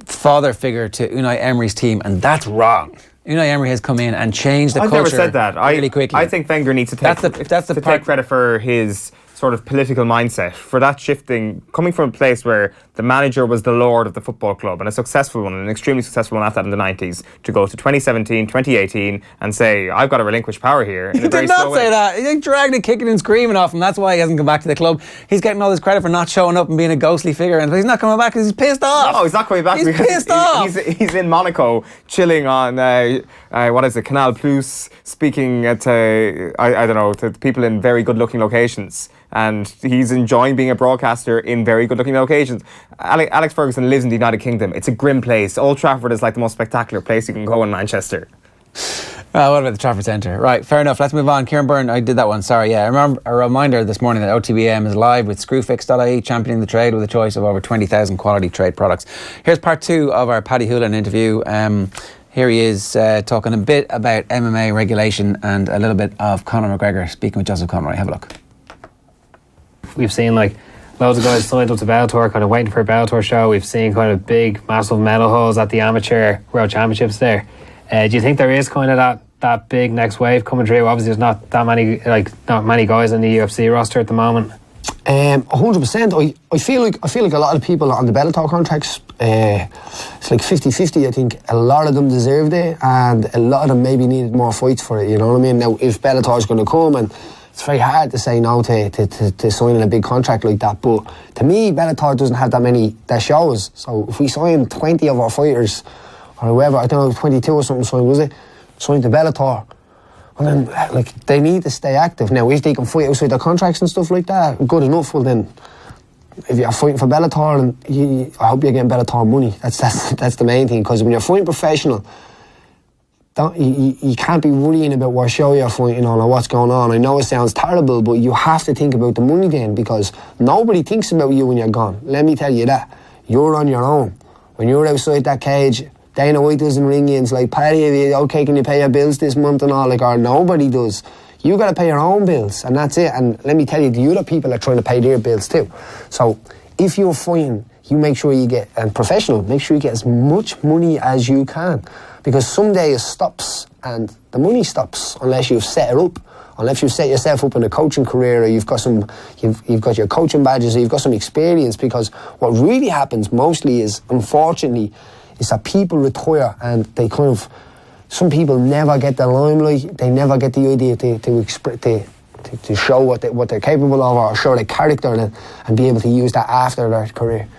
father figure to Unai Emery's team, and that's wrong. Unai Emery has come in and changed the culture. I've never said that. Really quickly. I think Wenger needs to take credit for his sort of political mindset, for that shifting, coming from a place where the manager was the lord of the football club and a successful one, an extremely successful one at that in the 90s, to go to 2017, 2018 and say, I've got to relinquish power here. He did not say that. He dragged it kicking and screaming off him. That's why he hasn't come back to the club. He's getting all this credit for not showing up and being a ghostly figure, and he's not coming back because he's pissed off. No, he's not coming back. He's pissed off. He's in Monaco, chilling on, what is it, Canal Plus, speaking to, I don't know, to people in very good-looking locations. And he's enjoying being a broadcaster in very good-looking locations. Alex Ferguson lives in the United Kingdom. It's a grim place. Old Trafford is like the most spectacular place you can go in Manchester. What about the Trafford Centre? Right, fair enough. Let's move on. Kieran Byrne, I did that one. Sorry, yeah. Remember a reminder this morning that OTBAM is live with Screwfix.ie, championing the trade with a choice of over 20,000 quality trade products. Here's part 2 of our Paddy Holohan interview. Here he is talking a bit about MMA regulation and a little bit of Conor McGregor, speaking with Joseph Conroy. Have a look. We've seen like loads of guys signed up to Bellator, kind of waiting for a Bellator show. We've seen kind of big, massive medal hauls at the amateur world championships there. Do you think there is kind of that big next wave coming through? Obviously, there's not many guys on the UFC roster at the moment. 100%. I feel like a lot of people on the Bellator contracts, it's like 50-50. I think a lot of them deserved it, and a lot of them maybe needed more fights for it. You know what I mean? Now, if Bellator's going to come, and it's very hard to say no to signing a big contract like that. But to me, Bellator doesn't have that shows. So if we sign 20 of our fighters, or whoever, I don't know, 22 or something signed, was it? Signed to Bellator. And then, like, they need to stay active. Now, if they can fight outside their contracts and stuff like that, good enough. Well, then, if you're fighting for Bellator, and I hope you're getting Bellator money. That's the main thing. Because when you're fighting professional, you can't be worrying about what show you're fighting on or what's going on. I know it sounds terrible, but you have to think about the money then, because nobody thinks about you when you're gone. Let me tell you that. You're on your own. When you're outside that cage, Dana White doesn't ring you and it's like, Paddy, okay, can you pay your bills this month and all? Like, or nobody does. You got to pay your own bills, and that's it. And let me tell you, the other people are trying to pay their bills too. So if you're fighting, you make sure you get, and professional, make sure you get as much money as you can, because someday it stops and the money stops unless you've set it up, unless you've set yourself up in a coaching career, or you've got your coaching badges, or you've got some experience. Because what really happens mostly is, unfortunately, is that people retire and they kind of, some people never get the limelight, they never get the idea to show what they're capable of, or show their character, and be able to use that after their career.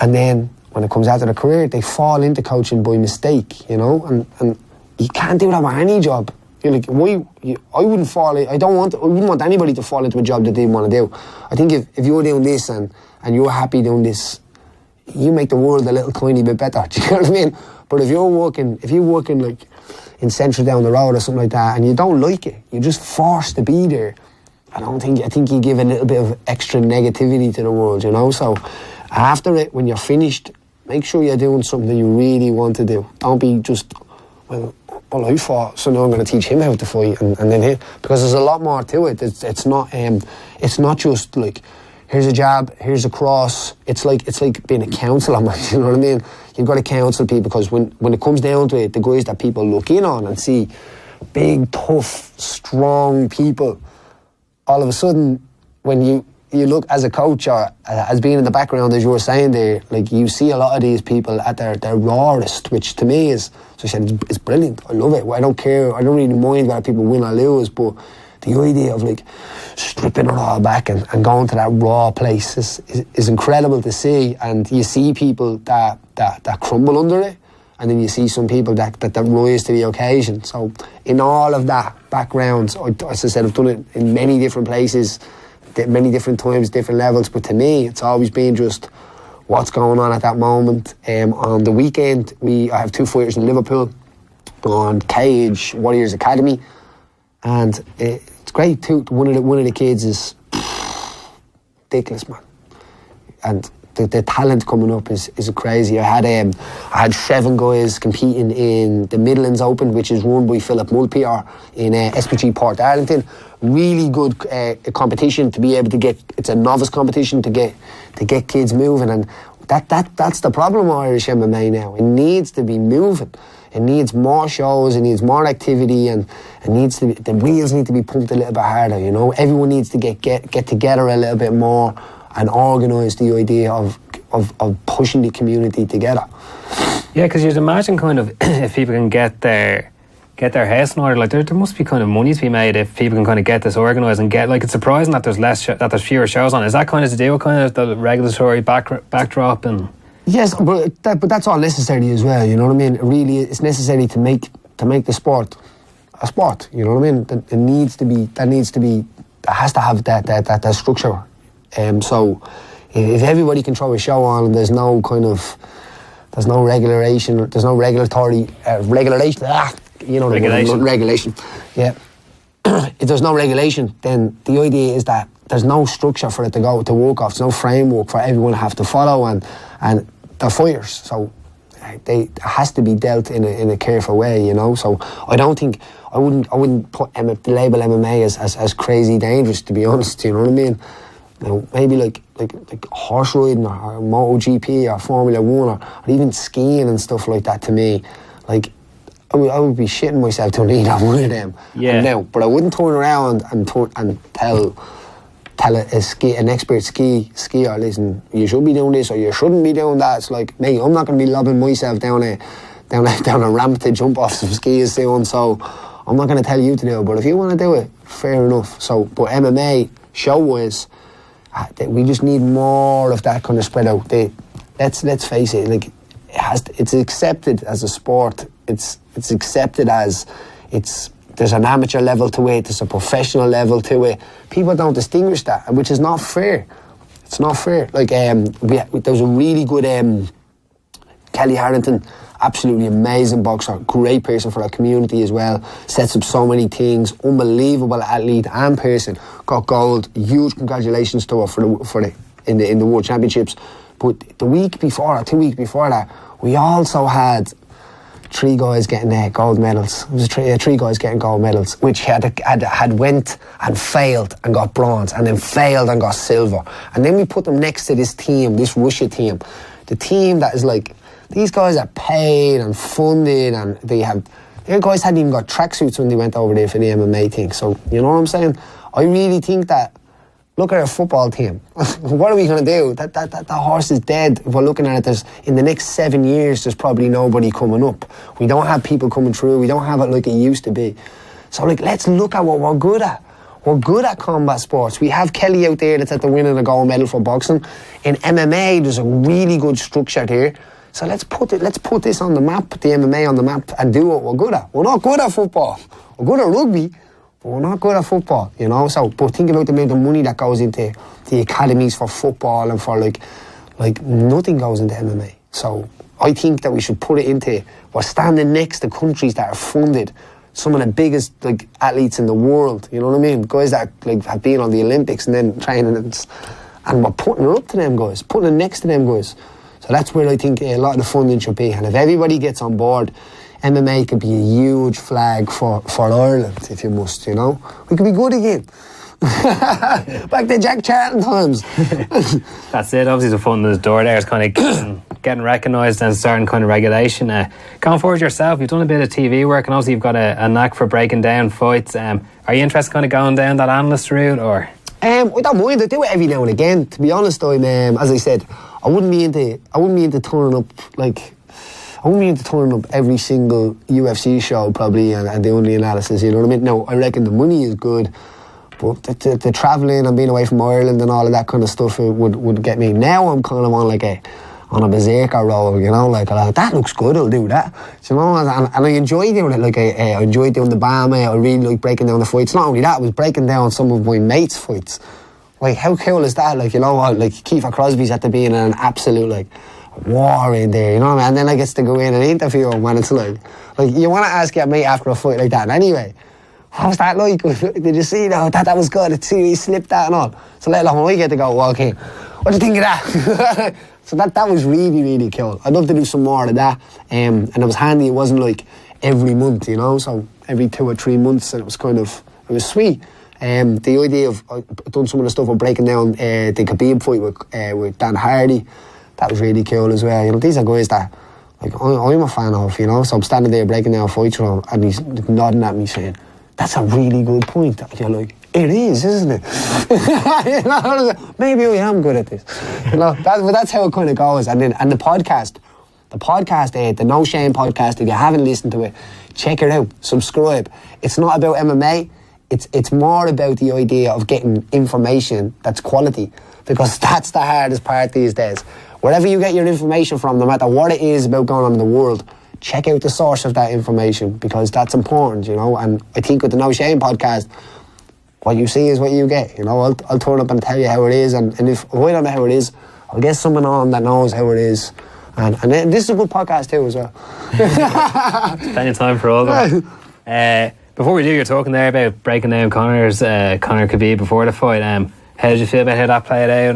And then when it comes after their career, they fall into coaching by mistake, you know, and you can't do that with any job. You're like, I wouldn't want anybody to fall into a job that they didn't want to do. I think if you're doing this and you're happy doing this, you make the world a little tiny bit better. Do you know what I mean? But if you're working like in Central down the road or something like that, and you don't like it, you're just forced to be there. I think you give a little bit of extra negativity to the world, you know. So after it, when you're finished, make sure you're doing something that you really want to do. Don't be just, well, I fought, so now I'm going to teach him how to fight, and then him, because there's a lot more to it. It's not just like, here's a jab, here's a cross. It's like being a counsellor, man. You know what I mean? You've got to counsel people, because when it comes down to it, the guys that people look in on and see big, tough, strong people, all of a sudden, when you look as a coach, or as being in the background, as you were saying there, like, you see a lot of these people at their rawest, which to me is, so I said, it's brilliant. I love it. I don't care. I don't really mind whether people win or lose, but the idea of like stripping it all back and going to that raw place is incredible to see. And you see people that crumble under it, and then you see some people that rise to the occasion. So in all of that backgrounds, as I said, I've done it in many different places, many different times, different levels, but to me it's always been just what's going on at that moment. On the weekend, I have 2 fighters in Liverpool on Cage Warriors Academy, and it's great too. One of the kids is ridiculous, man, and the talent coming up is crazy. I had 7 guys competing in the Midlands Open, which is run by Philip Mulpear in SPG Port Darlington. Really good competition to be able to get. It's a novice competition to get kids moving, and that's the problem with Irish MMA now. It needs to be moving. It needs more shows, it needs more activity, and the wheels need to be pumped a little bit harder, you know. Everyone needs to get together a little bit more and organise the idea of pushing the community together. Yeah, because you'd imagine kind of if people can get their house in order, like there must be kind of money to be made if people can kind of get this organised and get, like, it's surprising that there's fewer shows on. Is that kind of to do with kind of the regulatory backdrop and? Yes, but that's all necessary as well. You know what I mean? Really, it's necessary to make the sport a sport. You know what I mean? That has to have that structure. So if everybody can throw a show on and there's no regulation, there's no regulatory regulation. Regulation. Yeah. If there's no regulation, then the idea is that there's no structure for it to work off. There's no framework for everyone to have to follow, and they're fires. So it has to be dealt in a careful way, you know. So I wouldn't put the label MMA as crazy dangerous, to be honest. You know what I mean? You know, maybe like horse riding or MotoGP or Formula 1 or even skiing and stuff like that. To me, like, I would be shitting myself to need one of them. Yeah. Now, but I wouldn't turn around and tell an expert skier, listen, you should be doing this or you shouldn't be doing that. It's like, mate, I'm not going to be lobbing myself down a ramp to jump off some skis soon, so I'm not going to tell you to do it. But if you want to do it, fair enough. So, but MMA, show-wise, we just need more of that kind of spread out. Let's face it, like, it's accepted as a sport. It's accepted as there's an amateur level to it, there's a professional level to it. People don't distinguish that, which is not fair. It's not fair. Like, there was a really good Kelly Harrington, absolutely amazing boxer, great person for our community as well, sets up so many things, unbelievable athlete and person, got gold, huge congratulations to her in the World Championships. But the week before, or 2 weeks before that, we also had 3 guys getting gold medals. It was 3 guys getting gold medals, which had went and failed and got bronze, and then failed and got silver. And then we put them next to this team, this Russia team, the team that is like, these guys are paid and funded, and their guys hadn't even got tracksuits when they went over there for the MMA thing. So, you know what I'm saying? I really think that, look at our football team. What are we going to do? That horse is dead. If we're looking at it, in the next 7 years, there's probably nobody coming up. We don't have people coming through. We don't have it like it used to be. So, like, let's look at what we're good at. We're good at combat sports. We have Kelly out there that's at the winning a gold medal for boxing. In MMA, there's a really good structure there. So let's put this on the map, the MMA on the map, and do what we're good at. We're not good at football. We're good at rugby, but we're not good at football, you know. So, but think about the amount of money that goes into the academies for football, and for like nothing goes into MMA. So I think that we should put it into, we're standing next to countries that are funded, some of the biggest like athletes in the world. You know what I mean? Guys that like have been on the Olympics and then training, and we're putting it up to them guys, putting it next to them guys. So that's where I think a lot of the funding should be. And if everybody gets on board, MMA could be a huge flag for Ireland, if you must, you know. We could be good again. Back to Jack Charlton times. That's it. Obviously the funding is door there is kind of getting recognised and starting kind of regulation. Going forward yourself, you've done a bit of TV work, and obviously you've got a knack for breaking down fights. Are you interested kind of going down that analyst route, or? I don't mind. I do it every now and again. To be honest, as I said, I wouldn't be into turning up like. I wouldn't be into turning up every single UFC show probably and doing the analysis. You know what I mean? No, I reckon the money is good, but the travelling and being away from Ireland and all of that kind of stuff would get me. Now I'm kind of on a berserker roll, you know, like that looks good, I'll do that. You know, and I enjoy doing it. Like I enjoy doing the BAM. I really like breaking down the fights. Not only that, I was breaking down some of my mates' fights. Like, how cool is that? Like, you know, like Kiefer Crosby's had to be in an absolute like war in there, you know what I mean? And then I get to go in and interview him, and it's like you want to ask your mate after a fight like that. And anyway, what was that like? Did you see that was good? Did he slipped that and all? So let alone I get to go, well, okay, what do you think of that? So that was really, really cool. I'd love to do some more of that. And it was handy. It wasn't like every month, you know, so every 2 or 3 months, and it was sweet. The idea of I've done some of the stuff of breaking down the Khabib fight with Dan Hardy, that was really cool as well. You know, these are guys that like I'm a fan of, you know. So I'm standing there breaking down fights with him, and he's nodding at me saying, "That's a really good point." And you're like, "It is, isn't it?" You know, maybe I am good at this. You know, that's how it kind of goes. And the podcast, the No Shame podcast. If you haven't listened to it, check it out. Subscribe. It's not about MMA. It's more about the idea of getting information that's quality, because that's the hardest part these days. Wherever you get your information from, no matter what it is about going on in the world, check out the source of that information, because that's important, you know. And I think with the No Shame podcast, what you see is what you get, you know. I'll turn up and tell you how it is, and if I don't know how it is, I'll get someone on that knows how it is. And this is a good podcast too as well. Plenty of time for all of them. Before we do, you're talking there about breaking down Conor Khabib before the fight. How did you feel about how that played out?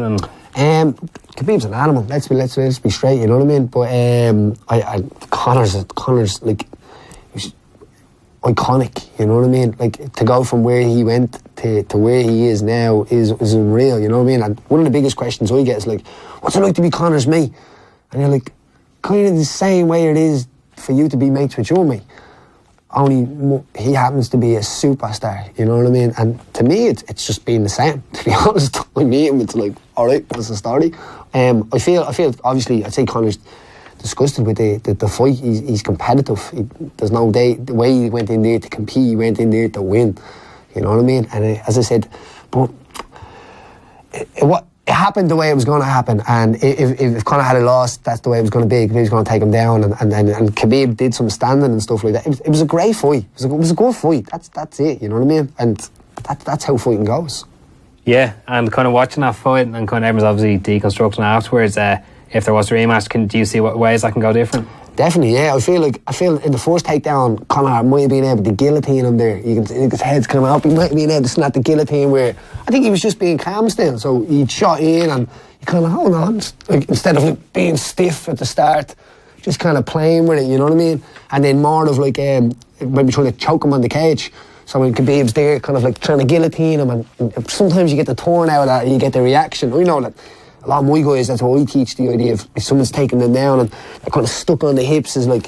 And Khabib's an animal. Let's be straight. You know what I mean? But Conor's like iconic. You know what I mean? Like, to go from where he went to where he is now is unreal. You know what I mean? And one of the biggest questions I get is like, "What's it like to be Conor's mate?" And you're like, kind of the same way it is for you to be mates with your mate. Only he happens to be a superstar, you know what I mean? And to me, it's just been the same. To be honest, I meet him, it's like, all right, what's the story? I feel obviously, I'd say Conor's disgusted with the fight. He's competitive. There's no day. The way he went in there to compete, he went in there to win. You know what I mean? And as I said, but it happened the way it was going to happen, and if Conor had a loss, that's the way it was going to be. Khabib was going to take him down, and Khabib did some standing and stuff like that. It was a great fight. It was a good fight. That's it. You know what I mean? And that's how fighting goes. Yeah, and kind of watching that fight, and kind of everyone's obviously deconstructing afterwards. If there was a rematch, do you see what ways that can go different? Definitely, yeah. I feel in the first takedown, Conor might have been able to guillotine him there. You can see his head's coming up. He might have been able to snap the guillotine, where I think he was just being calm still. So he shot in, and you kind of hold on, like, instead of like being stiff at the start, just kind of playing with it. You know what I mean? And then more of like maybe trying to choke him on the cage. So when Khabib's there, kind of like trying to guillotine him, and sometimes you get the turn out of that, and you get the reaction. We know that. A lot of my guys, that's what I teach, the idea of if someone's taking them down and they're kind of stuck on the hips, is like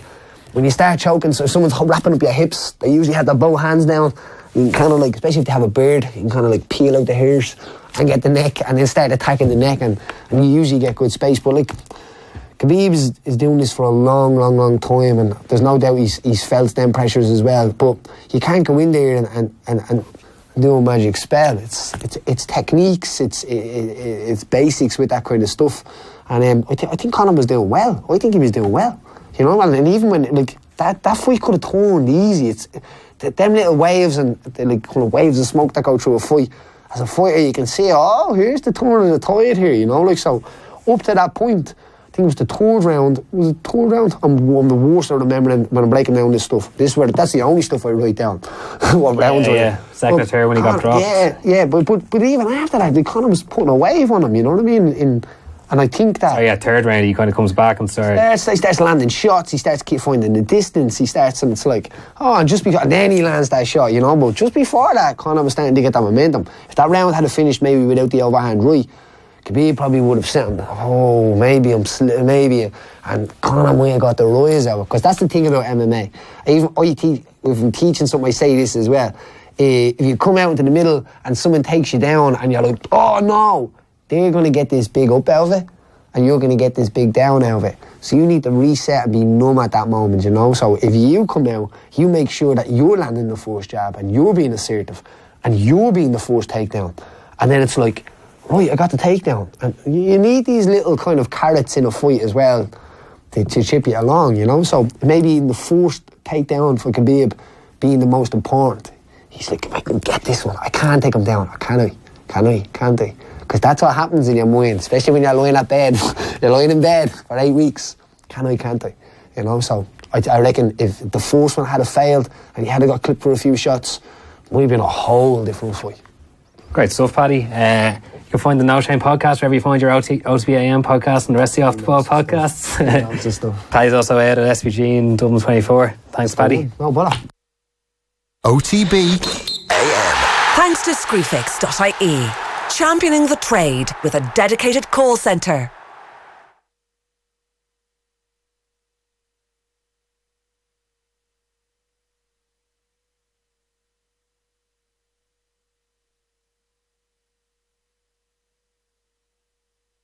when you start choking, so if someone's wrapping up your hips, they usually have their both hands down. You can kind of like, especially if they have a beard, you can kind of like peel out the hairs and get the neck, and then start attacking the neck, and you usually get good space. But like, Khabib is doing this for a long time, and there's no doubt he's felt them pressures as well. But you can't go in there and do a magic spell. It's techniques, it's basics with that kind of stuff. And I think Conor was doing well. I think he was doing well. You know, and even when like that fight could have turned easy. It's them little waves and the like kind of waves of smoke that go through a fight. As a fighter, you can see, oh, here's the turn of the tide here. You know, like, so up to that point, I think it was the third round. Was it third round? I'm the worst at remembering when I'm breaking down this stuff. That's the only stuff I write down. What rounds were it? Second or third when he got dropped. Yeah. But even after that, Conor was putting a wave on him. You know what I mean? And I think that... Oh yeah, third round he kind of comes back and starts... He starts landing shots, he starts keep finding the distance, he starts, and it's like, and then he lands that shot, you know. But just before that, Conor was starting to get that momentum. If that round had finished maybe without the overhand right, Khabib probably would have said, maybe, and Conor might have got the rise out of it. Because that's the thing about MMA. If I'm teaching something, I say this as well. If you come out into the middle and someone takes you down and you're like, oh no, they're going to get this big up out of it, and you're going to get this big down out of it. So you need to reset and be numb at that moment, you know. So if you come out, you make sure that you're landing the first jab, and you're being assertive, and you're being the first takedown. And then it's like, right, I got the takedown. And you need these little kind of carrots in a fight as well to chip you along, you know. So maybe in the first takedown for Khabib being the most important, he's like, if I can get this one, I can't take him down. Can't I? Because that's what happens in your mind, especially when you're lying at bed. You're lying in bed for 8 weeks. Can't I? You know, so I reckon if the first one had failed and he had got clipped for a few shots, it would have been a whole different fight. Great stuff, Paddy. You can find the No Shame podcast wherever you find your OTBAM podcast and the rest of the Off the Ball podcasts. Lots of stuff. Paddy's also out at SPG in Dublin 24. Thanks, Paddy. No bother. OTB AM. Thanks to Screwfix.ie, championing the trade with a dedicated call centre.